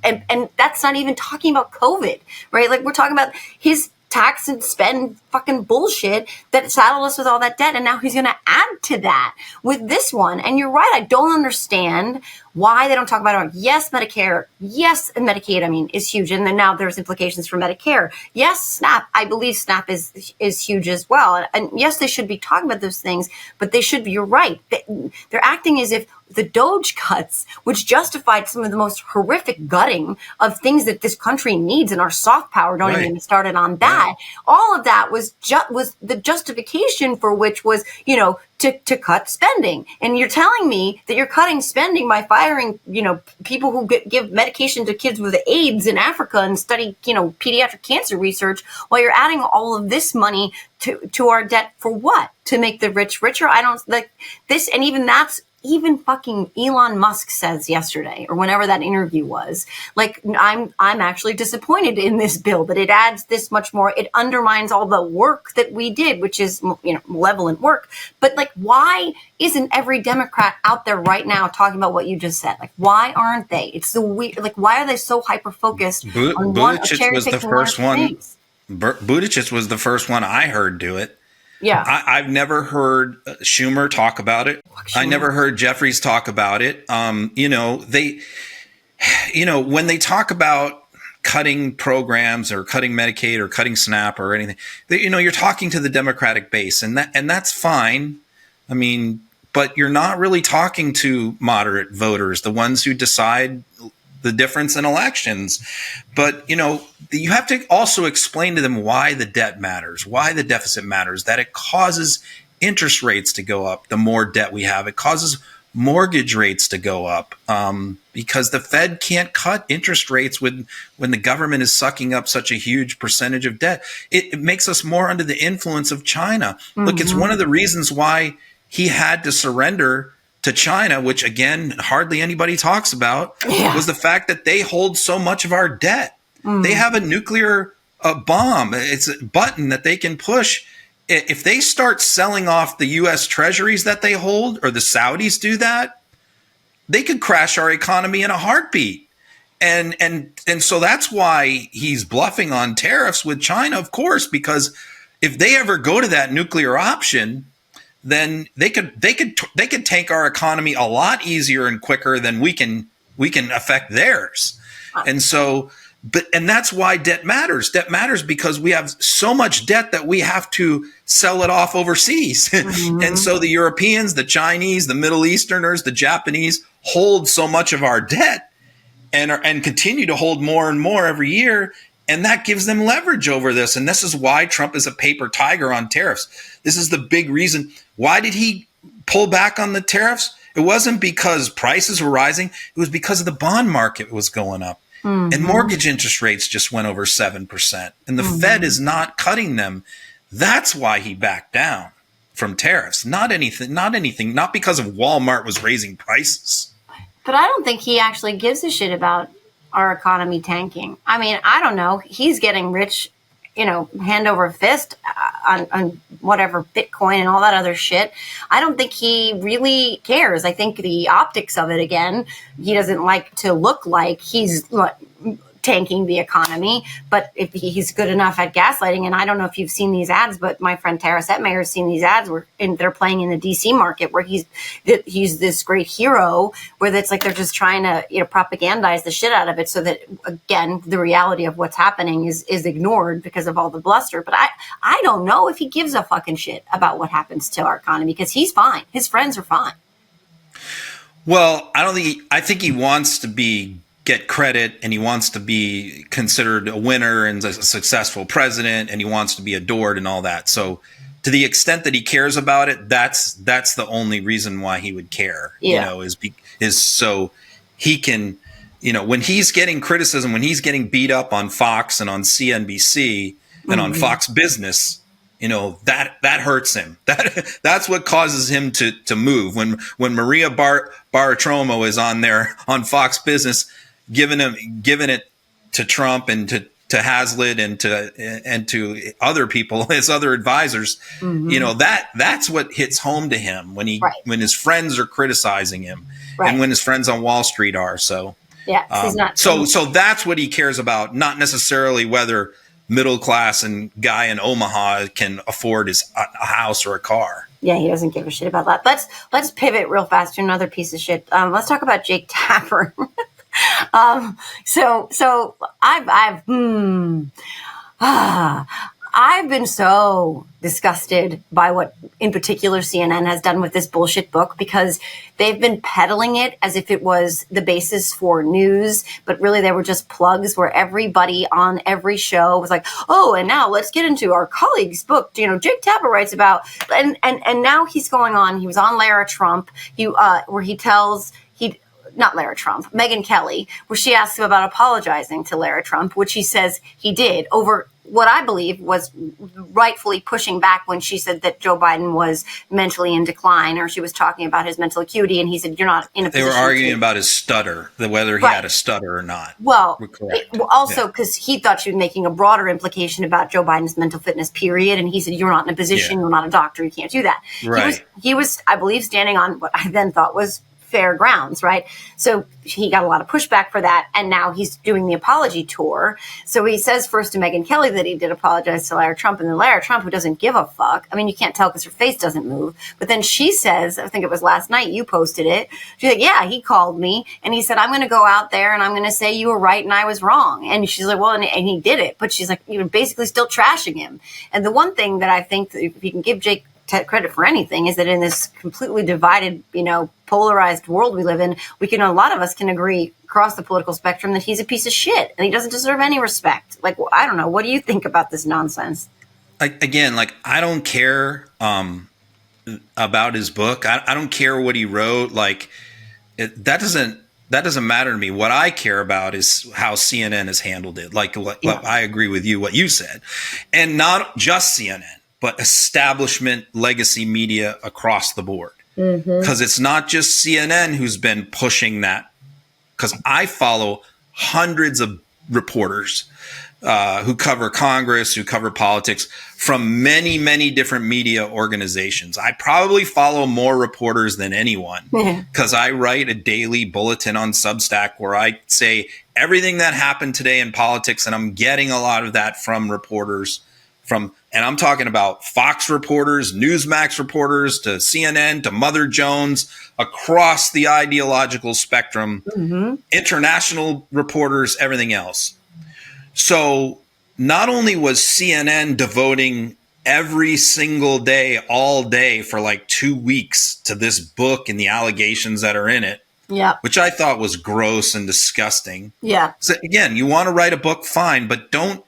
and that's not even talking about COVID, right? Like, we're talking about his tax and spend fucking bullshit that saddled us with all that debt. And now he's going to add to that with this one. And you're right. I don't understand why they don't talk about it. Yes, Medicare. Yes, Medicaid, is huge. And then now there's implications for Medicare. Yes, SNAP. I believe SNAP is huge as well. And yes, they should be talking about those things, but they should be, you're right. They're acting as if the Doge cuts, which justified some of the most horrific gutting of things that this country needs, and our soft power, don't even get started on that. Right. All of that was the justification for which was, to cut spending. And you're telling me that you're cutting spending by firing, people who give medication to kids with AIDS in Africa and study, pediatric cancer research, while you're adding all of this money to our debt for what? To make the rich richer? I don't like this. And even fucking Elon Musk says yesterday, or whenever that interview was, like, I'm actually disappointed in this bill, that it adds this much more. It undermines all the work that we did, which is, malevolent work. But like, why isn't every Democrat out there right now talking about what you just said? Like, why aren't they? It's so weird. Like, why are they so hyper focused on Buttigieg was the first one. Buttigieg was the first one I heard do it. Yeah, I've never heard Schumer talk about it. I never heard Jeffries talk about it. When they talk about cutting programs or cutting Medicaid or cutting SNAP or anything, you're talking to the Democratic base, and that's fine. I mean, but you're not really talking to moderate voters, the ones who decide the difference in elections. But, you have to also explain to them why the debt matters, why the deficit matters, that it causes interest rates to go up. The more debt we have, it causes mortgage rates to go up, because the Fed can't cut interest rates when the government is sucking up such a huge percentage of debt. It makes us more under the influence of China. Mm-hmm. Look, it's one of the reasons why he had to surrender to China, which again, hardly anybody talks about, was the fact that they hold so much of our debt. Mm. They have a nuclear bomb. It's a button that they can push. If they start selling off the U.S. treasuries that they hold, or the Saudis do that, they could crash our economy in a heartbeat. And so that's why he's bluffing on tariffs with China, of course, because if they ever go to that nuclear option, then they could tank our economy a lot easier and quicker than we can affect theirs. And so, and that's why debt matters. Debt matters because we have so much debt that we have to sell it off overseas. Mm-hmm. And so the Europeans, the Chinese, the Middle Easterners, the Japanese hold so much of our debt and continue to hold more and more every year. And that gives them leverage over this. And this is why Trump is a paper tiger on tariffs. This is the big reason. Why did he pull back on the tariffs? It wasn't because prices were rising. It was because of the bond market was going up. Mm-hmm. And mortgage interest rates just went over 7%. And the Fed is not cutting them. That's why he backed down from tariffs. Not because of Walmart was raising prices. But I don't think he actually gives a shit about our economy tanking. I mean, I don't know. He's getting rich, hand over fist on whatever Bitcoin and all that other shit. I don't think he really cares. I think the optics of it, again, he doesn't like to look like he's tanking the economy. But if he's good enough at gaslighting, and I don't know if you've seen these ads, but my friend Tara Setmayer has seen these ads where they're playing in the DC market where he's this great hero, where it's like they're just trying to propagandize the shit out of it, so that again the reality of what's happening is ignored because of all the bluster. But I don't know if he gives a fucking shit about what happens to our economy, because he's fine. His friends are fine. Well, I think he wants to get credit, and he wants to be considered a winner and a successful president, and he wants to be adored and all that. So to the extent that he cares about it, that's the only reason why he would care, is so he can, when he's getting criticism, when he's getting beat up on Fox and on CNBC and on Fox Business, that hurts him. That's what causes him to move. When Maria Bartiromo is on there on Fox Business, giving it to Trump and to Hazlitt and to other people, his other advisors, that's what hits home to him when his friends are criticizing him, and when his friends on Wall Street are. So he's not. So that's what he cares about, not necessarily whether middle class and guy in Omaha can afford a house or a car. Yeah, he doesn't give a shit about that. Let's pivot real fast to another piece of shit. Let's talk about Jake Tapper. So I I've been so disgusted by what, in particular, CNN has done with this bullshit book, because they've been peddling it as if it was the basis for news, but really they were just plugs where everybody on every show was like, oh, and now let's get into our colleague's book. You know, Jake Tapper writes about, and now he's going on. He was on Lara Trump, where he tells not Lara Trump, Megyn Kelly, where she asks him about apologizing to Lara Trump, which he says he did over what I believe was rightfully pushing back when she said that Joe Biden was mentally in decline, or she was talking about his mental acuity, and he said, you're not in a position. They were arguing about his stutter, whether he had a stutter or not. Well, also because he thought she was making a broader implication about Joe Biden's mental fitness, period. And he said, you're not in a position, you're not a doctor, you can't do that. Right. He was, I believe, standing on what I then thought was fair grounds, right? So he got a lot of pushback for that, and now he's doing the apology tour. So he says first to Megyn Kelly that he did apologize to Lara Trump, and then Lara Trump, who doesn't give a fuck. I mean, you can't tell because her face doesn't move. But then she says, I think it was last night, you posted it. She's like, yeah, he called me, and he said, I'm going to go out there, and I'm going to say you were right and I was wrong. And she's like, well, and he did it. But she's like, you're basically still trashing him. And the one thing that I think that if you can give Jake credit for anything is that in this completely divided, polarized world we live in, a lot of us can agree across the political spectrum that he's a piece of shit and he doesn't deserve any respect. Like, I don't know. What do you think about this nonsense? I don't care about his book. I don't care what he wrote. That doesn't matter to me. What I care about is how CNN has handled it. I agree with you, what you said. And not just CNN, but establishment legacy media across the board. Because it's not just CNN who's been pushing that. Because I follow hundreds of reporters who cover Congress, who cover politics from many, many different media organizations. I probably follow more reporters than anyone because I write a daily bulletin on Substack where I say everything that happened today in politics, and I'm getting a lot of that from reporters and I'm talking about Fox reporters, Newsmax reporters, to CNN, to Mother Jones, across the ideological spectrum, international reporters, everything else. So not only was CNN devoting every single day, all day for 2 weeks to this book and the allegations that are in it, which I thought was gross and disgusting. Yeah. So again, you want to write a book, fine, but don't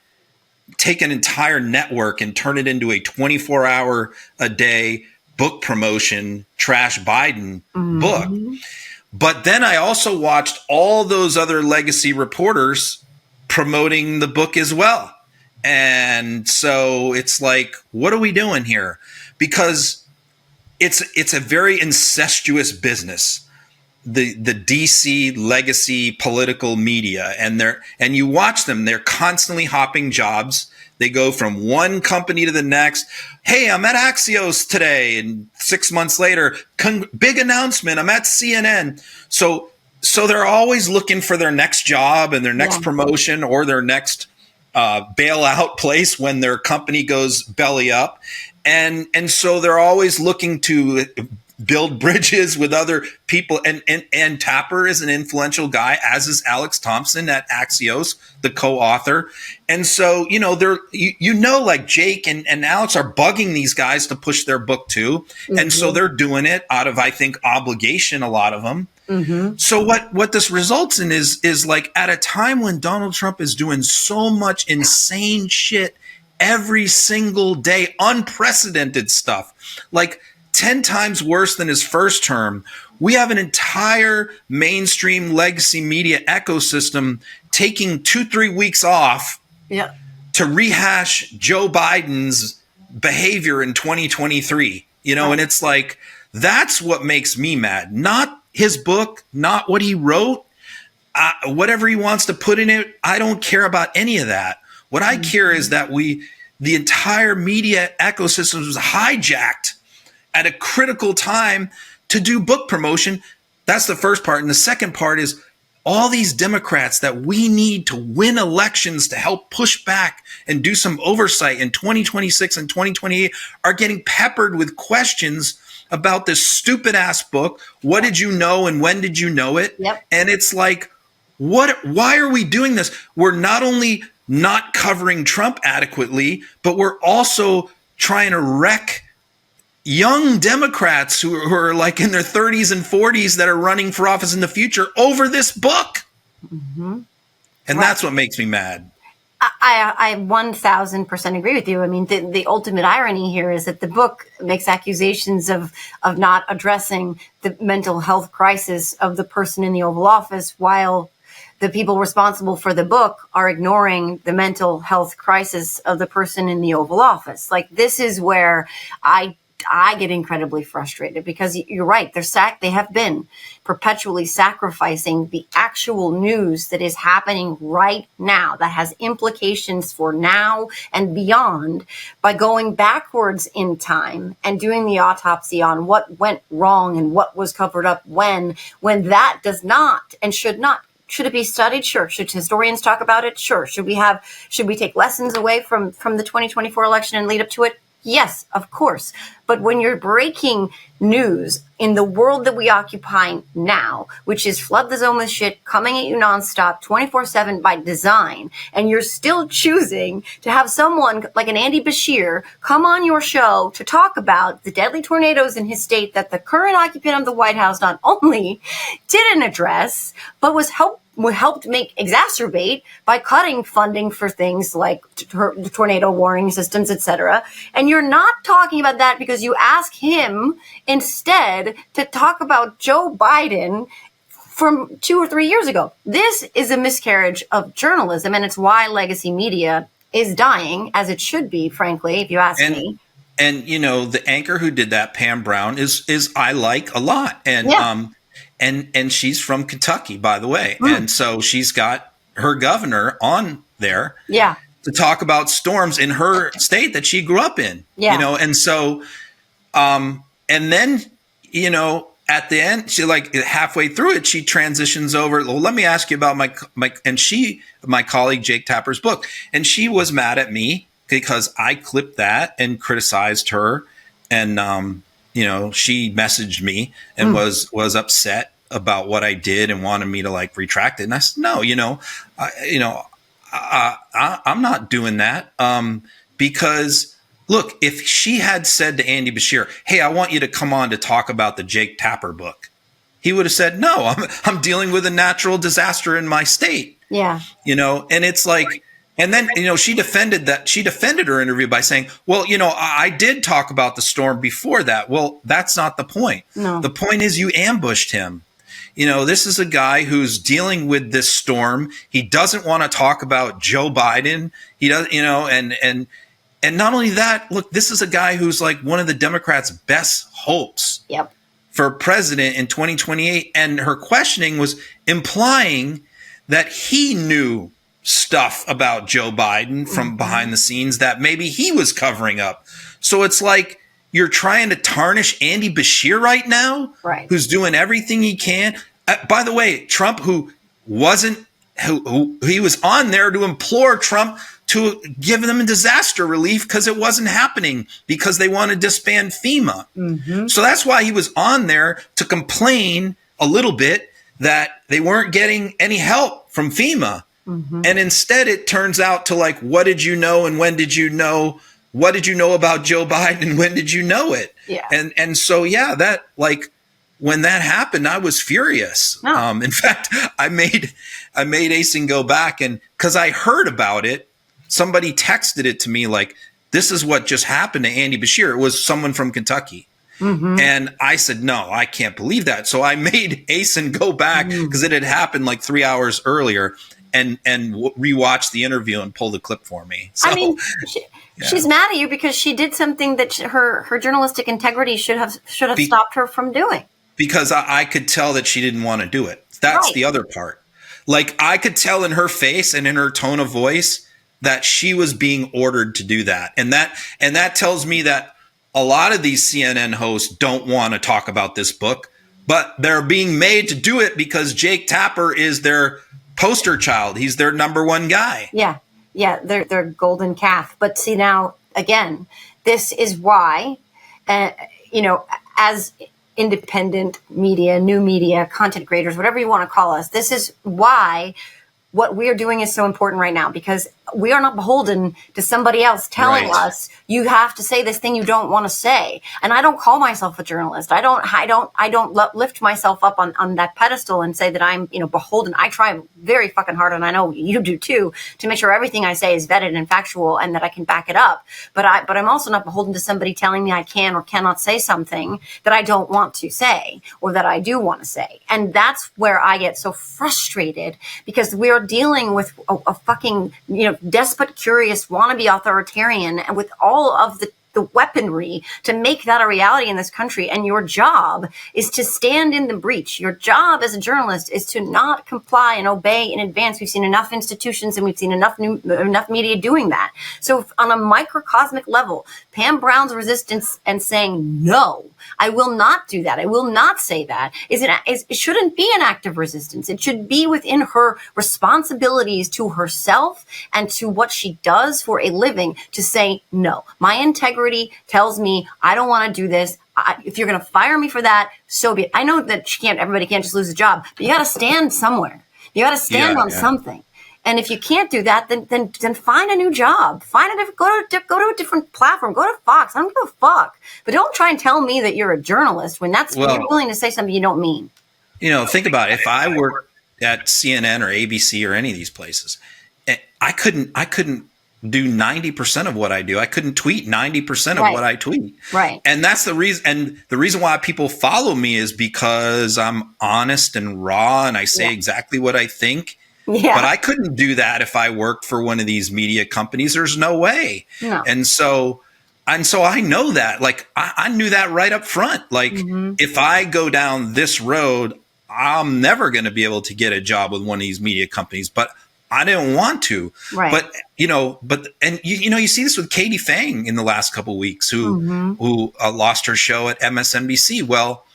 take an entire network and turn it into a 24-hour-a-day book promotion, trash Biden book. But then I also watched all those other legacy reporters promoting the book as well. And so it's like, what are we doing here? Because it's a very incestuous business. The DC legacy political media, and you watch them, they're constantly hopping jobs. They go from one company to the next. Hey, I'm at Axios today, and 6 months later, big announcement, I'm at CNN. So they're always looking for their next job and their next promotion or their next bailout place when their company goes belly up, and so they're always looking to build bridges with other people. And Tapper is an influential guy, as is Alex Thompson at Axios, the co-author. And so, Jake and Alex are bugging these guys to push their book too. And so they're doing it out of, I think, obligation, a lot of them. So what this results in is at a time when Donald Trump is doing so much insane shit every single day, unprecedented stuff, 10 times worse than his first term, we have an entire mainstream legacy media ecosystem taking 2-3 weeks off to rehash Joe Biden's behavior in 2023. And it's that's what makes me mad. Not his book, not what he wrote, whatever he wants to put in it. I don't care about any of that. What I care is that the entire media ecosystem was hijacked at a critical time to do book promotion. That's the first part. And the second part is all these Democrats that we need to win elections to help push back and do some oversight in 2026 and 2028 are getting peppered with questions about this stupid ass book. What did you know and when did you know it? And it's why are we doing this? We're not only not covering Trump adequately, but we're also trying to wreck young Democrats who are like in their 30s and 40s that are running for office in the future over this book. And that's what makes me mad. I 1000% agree with you. I mean, the ultimate irony here is that the book makes accusations of not addressing the mental health crisis of the person in the Oval Office, while the people responsible for the book are ignoring the mental health crisis of the person in the Oval Office. Like, this is where I get incredibly frustrated, because you're right. They have been perpetually sacrificing the actual news that is happening right now, that has implications for now and beyond, by going backwards in time and doing the autopsy on what went wrong and what was covered up when that does not and should not. Should it be studied? Sure. Should historians talk about it? Sure. Should we take lessons away from the 2024 election and lead up to it? Yes, of course. But when you're breaking news in the world that we occupy now, which is flood the zone with shit, coming at you nonstop, 24/7 by design, and you're still choosing to have someone like an Andy Bashir come on your show to talk about the deadly tornadoes in his state that the current occupant of the White House not only didn't address, but helped exacerbate by cutting funding for things like the tornado warning systems, etc. And you're not talking about that because you ask him instead to talk about Joe Biden from 2 or 3 years ago. This is a miscarriage of journalism, and it's why legacy media is dying, as it should be, frankly, if you ask me. And, you know, the anchor who did that, Pam Brown, is I like a lot. And, and she's from Kentucky, by the way. And so she's got her governor on there to talk about storms in her state that she grew up in, you know? And so, and then, you know, at the end, she like halfway through it, she transitions over. Well, let me ask you about my colleague, Jake Tapper's book. And she was mad at me because I clipped that and criticized her. And, you know, she messaged me and was upset about what I did and wanted me to like retract it. And I said, no, I'm not doing that. Because look, if she had said to Andy Bashir, hey, I want you to come on to talk about the Jake Tapper book, he would have said, no, I'm dealing with a natural disaster in my state. Yeah. You know, and it's like, and then, you know, she defended her interview by saying, well, you know, I did talk about the storm before that. Well, that's not the point. No. The point is you ambushed him. You know, this is a guy who's dealing with this storm. He doesn't want to talk about Joe Biden. He does, you know, and not only that, look, this is a guy who's like one of the Democrats' best hopes for president in 2028. And her questioning was implying that he knew stuff about Joe Biden from behind the scenes that maybe he was covering up. So it's like you're trying to tarnish Andy Bashir right now, who's doing everything he can. By the way, Trump, who he was on there to implore Trump to give them disaster relief because it wasn't happening because they want to disband FEMA. So that's why he was on there to complain a little bit that they weren't getting any help from FEMA. And instead it turns out to like, what did you know and when did you know? What did you know about Joe Biden and when did you know it? Yeah. And so, yeah, that like when that happened, I was furious. In fact, I made Asen go back, and because I heard about it, somebody texted it to me like, this is what just happened to Andy Bashir. It was someone from Kentucky. And I said, no, I can't believe that. So I made Asen go back because it had happened like 3 hours earlier and rewatch the interview and pull the clip for me. So, I mean, she's mad at you because she did something that her journalistic integrity should have stopped her from doing. Because I could tell that she didn't want to do it. That's the other part. Like I could tell in her face and in her tone of voice that she was being ordered to do that. And that tells me that a lot of these CNN hosts don't want to talk about this book, but they're being made to do it because Jake Tapper is their poster child. He's their number one guy. Yeah, they're golden calf. But see, now, again, this is why, you know, as independent media, new media, content creators, whatever you want to call us, this is why what we are doing is so important right now, because we are not beholden to somebody else telling us you have to say this thing you don't want to say. And I don't call myself a journalist. I don't lift myself up on that pedestal and say that I'm, beholden. I try very fucking hard, and I know you do too, to make sure everything I say is vetted and factual and that I can back it up. But I'm also not beholden to somebody telling me I can or cannot say something that I don't want to say or that I do want to say. And that's where I get so frustrated, because we are dealing with a fucking, despot, curious, wannabe authoritarian, and with all of the weaponry to make that a reality in this country. And your job is to stand in the breach. Your job as a journalist is to not comply and obey in advance. We've seen enough institutions and we've seen enough media doing that. So on a microcosmic level, Pam Brown's resistance and saying, no, I will not do that, I will not say that, it shouldn't be an act of resistance. It should be within her responsibilities to herself and to what she does for a living to say, no, my integrity tells me I don't want to do this. If you're going to fire me for that, so be it. I know that everybody can't just lose a job, but you got to stand somewhere. You got to stand on something. And if you can't do that, then find a new job. Go to a different platform. Go to Fox. I don't give a fuck. But don't try and tell me that you're a journalist when you're willing to say something you don't mean. Think about it. If I worked at CNN or ABC or any of these places, I couldn't do 90% of what I do. I couldn't tweet 90% of what I tweet. Right. And that's the reason. And the reason why people follow me is because I'm honest and raw and I say exactly what I think. Yeah. But I couldn't do that if I worked for one of these media companies. There's no way. No. And so I know that. Like, I knew that right up front. Like, if I go down this road, I'm never going to be able to get a job with one of these media companies. But I didn't want to. Right. But you see this with Katie Fang in the last couple of weeks, who lost her show at MSNBC. Well,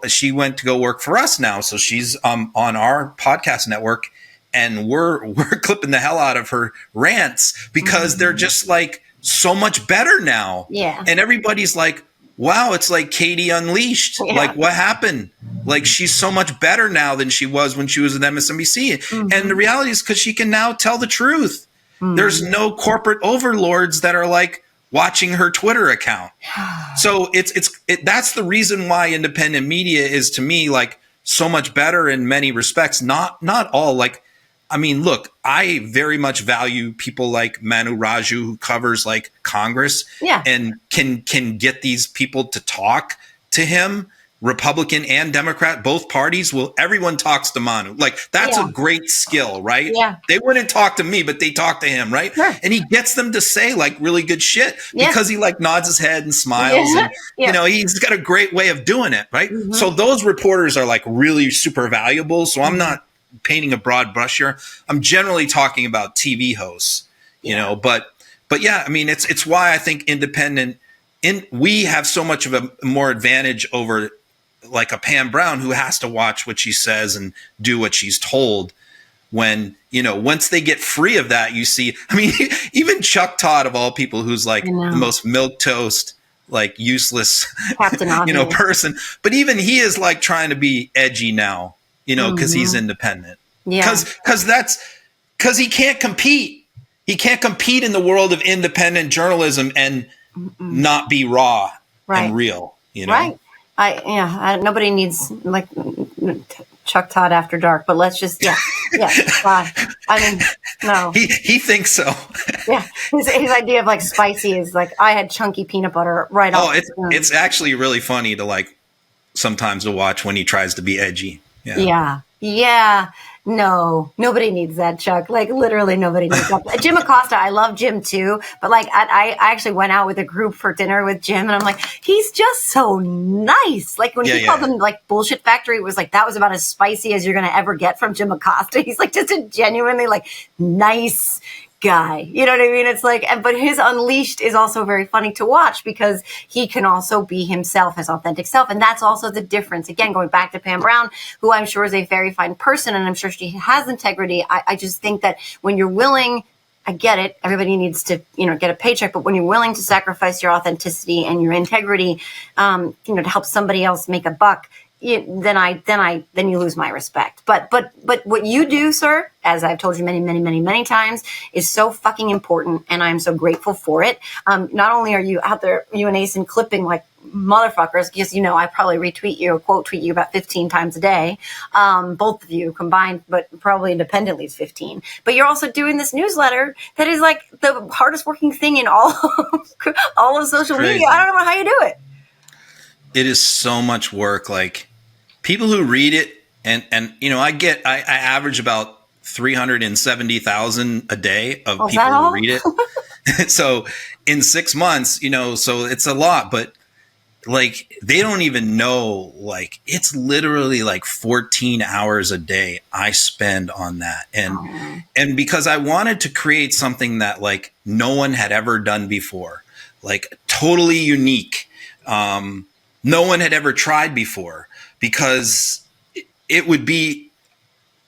she went to go work for us now, so she's on our podcast network. And we're clipping the hell out of her rants because they're just like so much better now. Yeah. And everybody's like, wow, it's like Katie Unleashed. Yeah. Like, what happened? Like, she's so much better now than she was when she was at MSNBC. And the reality is because she can now tell the truth. There's no corporate overlords that are like watching her Twitter account. So that's the reason why independent media is, to me, like so much better in many respects. Not all. Like, I mean, look, I very much value people like Manu Raju, who covers like Congress and can get these people to talk to him, Republican and Democrat, both parties. Everyone talks to Manu. Like, that's a great skill, right? Yeah. They wouldn't talk to me, but they talk to him, right? Sure. And he gets them to say like really good shit because he like nods his head and smiles. And, he's got a great way of doing it, right? So those reporters are like really super valuable. So I'm not painting a broad brush here. I'm generally talking about TV hosts, but yeah, I mean, it's why I think we have so much of a more advantage over like a Pam Brown, who has to watch what she says and do what she's told. When, once they get free of that, you see, I mean, even Chuck Todd of all people, who's like the most milquetoast, like useless, person, but even he is like trying to be edgy now. Because he's independent. Yeah. Because he can't compete. He can't compete in the world of independent journalism and not be raw and real. Right. Nobody needs like Chuck Todd after dark, but let's just I mean, no. He thinks so. Yeah. His idea of like spicy is like, I had chunky peanut butter right off. Oh, it's actually really funny to like sometimes to watch when he tries to be edgy. Yeah. No, nobody needs that, Chuck. Like, literally nobody needs that. Jim Acosta, I love Jim too. But like, I actually went out with a group for dinner with Jim, and I'm like, he's just so nice. Like, when he called them like Bullshit Factory, it was like, that was about as spicy as you're going to ever get from Jim Acosta. He's like just a genuinely like nice guy. You know what I mean? It's like, but his Unleashed is also very funny to watch because he can also be himself, his authentic self. And that's also the difference. Again, going back to Pam Brown, who I'm sure is a very fine person, and I'm sure she has integrity. I just think that when you're willing, I get it, everybody needs to, get a paycheck, but when you're willing to sacrifice your authenticity and your integrity, to help somebody else make a buck, then you lose my respect. But what you do, sir, as I've told you many times, is so fucking important, and I'm so grateful for it. Not only are you out there, you and Asen, clipping like motherfuckers, because I probably retweet you or quote tweet you about 15 times a day, both of you combined, but probably independently it's 15. But you're also doing this newsletter that is like the hardest working thing in all of social media. I don't know how you do it. It is so much work. Like, people who read it, and I average about 370,000 a day of people who read it. So in 6 months, so it's a lot, but like, they don't even know, like, it's literally like 14 hours a day I spend on that. And because I wanted to create something that like no one had ever done before, like totally unique. No one had ever tried before, because it would be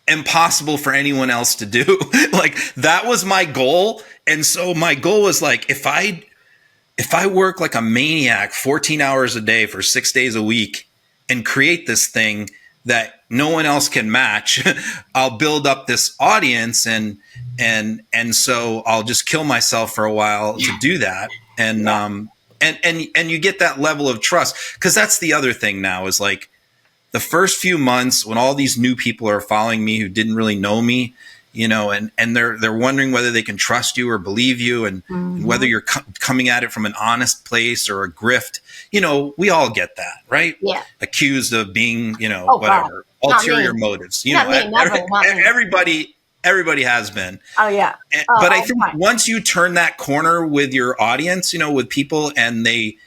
impossible for anyone else to do. Like, that was my goal. And so my goal was like, if I work like a maniac 14 hours a day for 6 days a week and create this thing that no one else can match, I'll build up this audience, and so I'll just kill myself for a while to do that. And you get that level of trust, because that's the other thing now is like, the first few months when all these new people are following me who didn't really know me, and they're wondering whether they can trust you or believe you, and whether you're coming at it from an honest place or a grift. We all get that, right? Yeah. Accused of being, whatever, ulterior motives. Everybody has been. Oh yeah. But I think once you turn that corner with your audience, with people, and they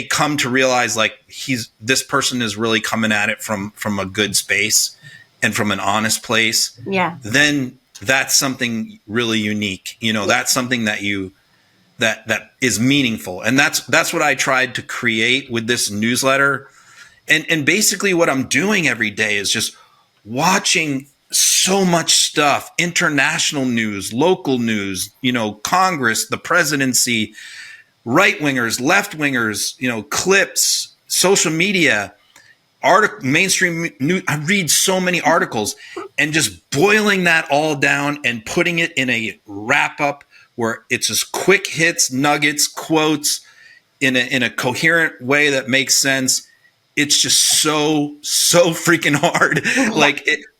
come to realize like, this person is really coming at it from a good space and from an honest place. Yeah. Then that's something really unique. That's something that that is meaningful. And that's what I tried to create with this newsletter. And basically what I'm doing every day is just watching so much stuff, international news, local news, Congress, the presidency, right-wingers, left-wingers, clips, social media, mainstream news. I read so many articles, and just boiling that all down and putting it in a wrap-up where it's just quick hits, nuggets, quotes in a coherent way that makes sense. It's just so freaking hard.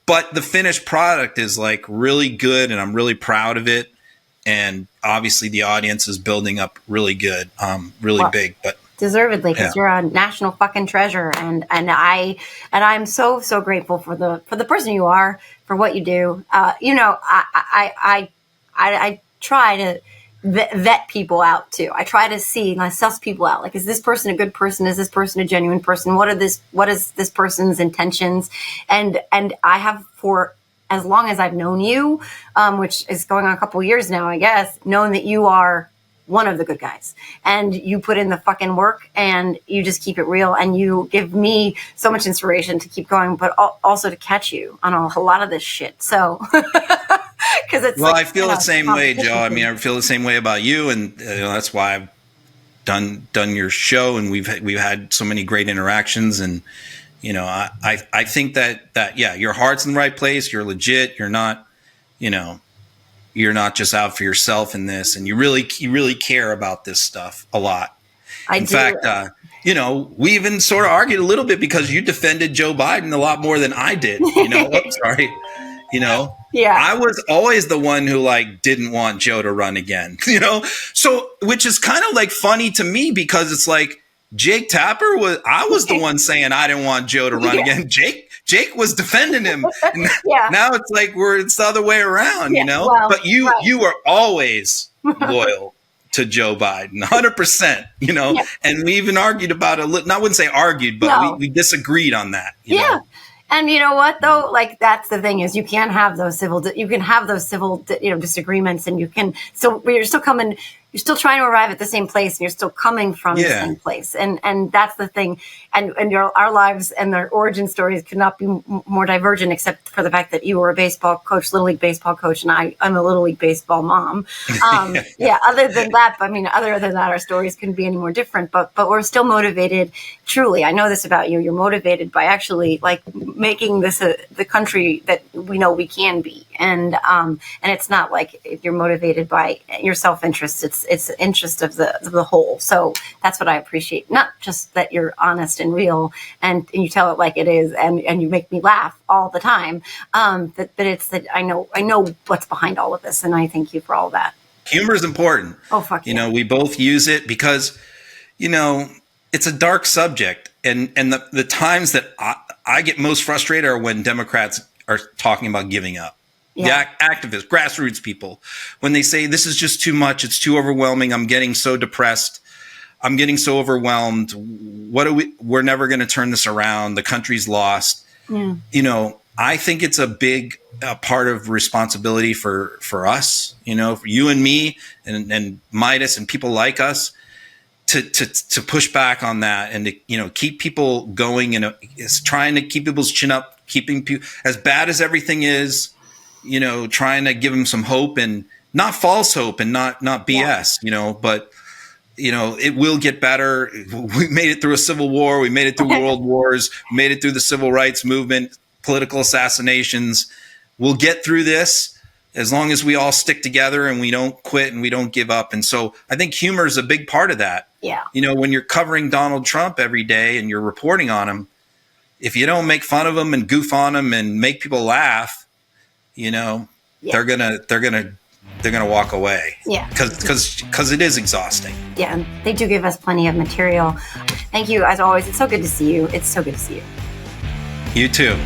But the finished product is like really good, and I'm really proud of it. And obviously the audience is building up really good, big, but deservedly, because you're a national fucking treasure. And I'm so grateful for the person you are, for what you do. I try to vet people out too. I try to see and I suss people out. Like, is this person a good person? Is this person a genuine person? What is this person's intentions? And I have, for as long as I've known you, which is going on a couple of years now, I guess, known that you are one of the good guys, and you put in the fucking work, and you just keep it real, and you give me so much inspiration to keep going, but also to catch you on a lot of this shit. So, because it's I feel the same way, Joe. I mean, I feel the same way about you, and that's why I've done your show, and we've had so many great interactions, and I think that your heart's in the right place. You're legit. You're not, you're not just out for yourself in this, and you really care about this stuff a lot. In fact, we even sort of argued a little bit because you defended Joe Biden a lot more than I did. I'm sorry. Yeah. I was always the one who didn't want Joe to run again, so, which is kind of funny to me, because it's like Jake Tapper I was the one saying I didn't want Joe to run again. Jake was defending him. Now it's it's the other way around, well, but you were always loyal to Joe Biden, 100%, and we even argued about it. I wouldn't say argued, but we disagreed on that. You know? And you know what, though? That's the thing, is you can have those civil disagreements, and you're still coming you're still trying to arrive at the same place, and you're still coming from the same place. And that's the thing. And our lives and their origin stories could not be more divergent, except for the fact that you were a baseball coach, Little League baseball coach, and I'm a Little League baseball mom. Other than that, our stories couldn't be any more different, but we're still motivated. Truly, I know this about you. You're motivated by actually like making this the country that we know we can be. And it's not like you're motivated by your self-interest. It's the interest of the whole. So that's what I appreciate. Not just that you're honest and real and you tell it like it is, and you make me laugh all the time. But it's that I know what's behind all of this, and I thank you for all that. Humor is important. Oh, fuck yeah. You know, we both use it because, you know, it's a dark subject. And the times that I get most frustrated are when Democrats are talking about giving up. Yeah. The activists, grassroots people, when they say this is just too much, it's too overwhelming, I'm getting so depressed, I'm getting so overwhelmed, we're never going to turn this around, the country's lost. Yeah. You know, I think it's a big part of responsibility for us, you know, for you and me and Meidas and people like us to push back on that and to, you know, keep people going and is trying to keep people's chin up, keeping people, as bad as everything is, you know, trying to give them some hope and not false hope and not BS, you know, but, you know, it will get better. We made it through a civil war. We made it through world wars. We made it through the civil rights movement, political assassinations. We'll get through this as long as we all stick together and we don't quit and we don't give up. And so I think humor is a big part of that. Yeah. You know, when you're covering Donald Trump every day and you're reporting on him, if you don't make fun of him and goof on him and make people laugh, you know, they're gonna walk away. Yeah, because it is exhausting. Yeah, and they do give us plenty of material. Thank you as always. It's so good to see you. It's so good to see you. You too.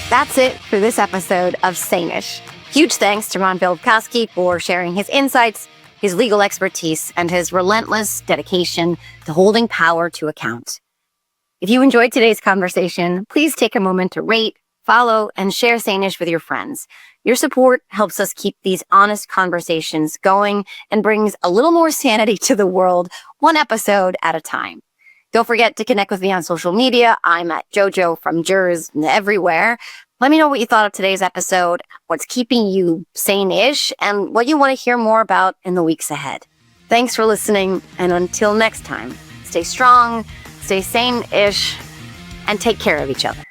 That's it for this episode of Saneish. Huge thanks to Ron Filipkowski for sharing his insights, his legal expertise, and his relentless dedication to holding power to account. If you enjoyed today's conversation, please take a moment to rate, follow, and share Saneish with your friends. Your support helps us keep these honest conversations going and brings a little more sanity to the world, one episode at a time. Don't forget to connect with me on social media. I'm at Jojo from Jers everywhere. Let me know what you thought of today's episode, what's keeping you sane-ish, and what you want to hear more about in the weeks ahead. Thanks for listening, and until next time, stay strong, stay sane-ish, and take care of each other.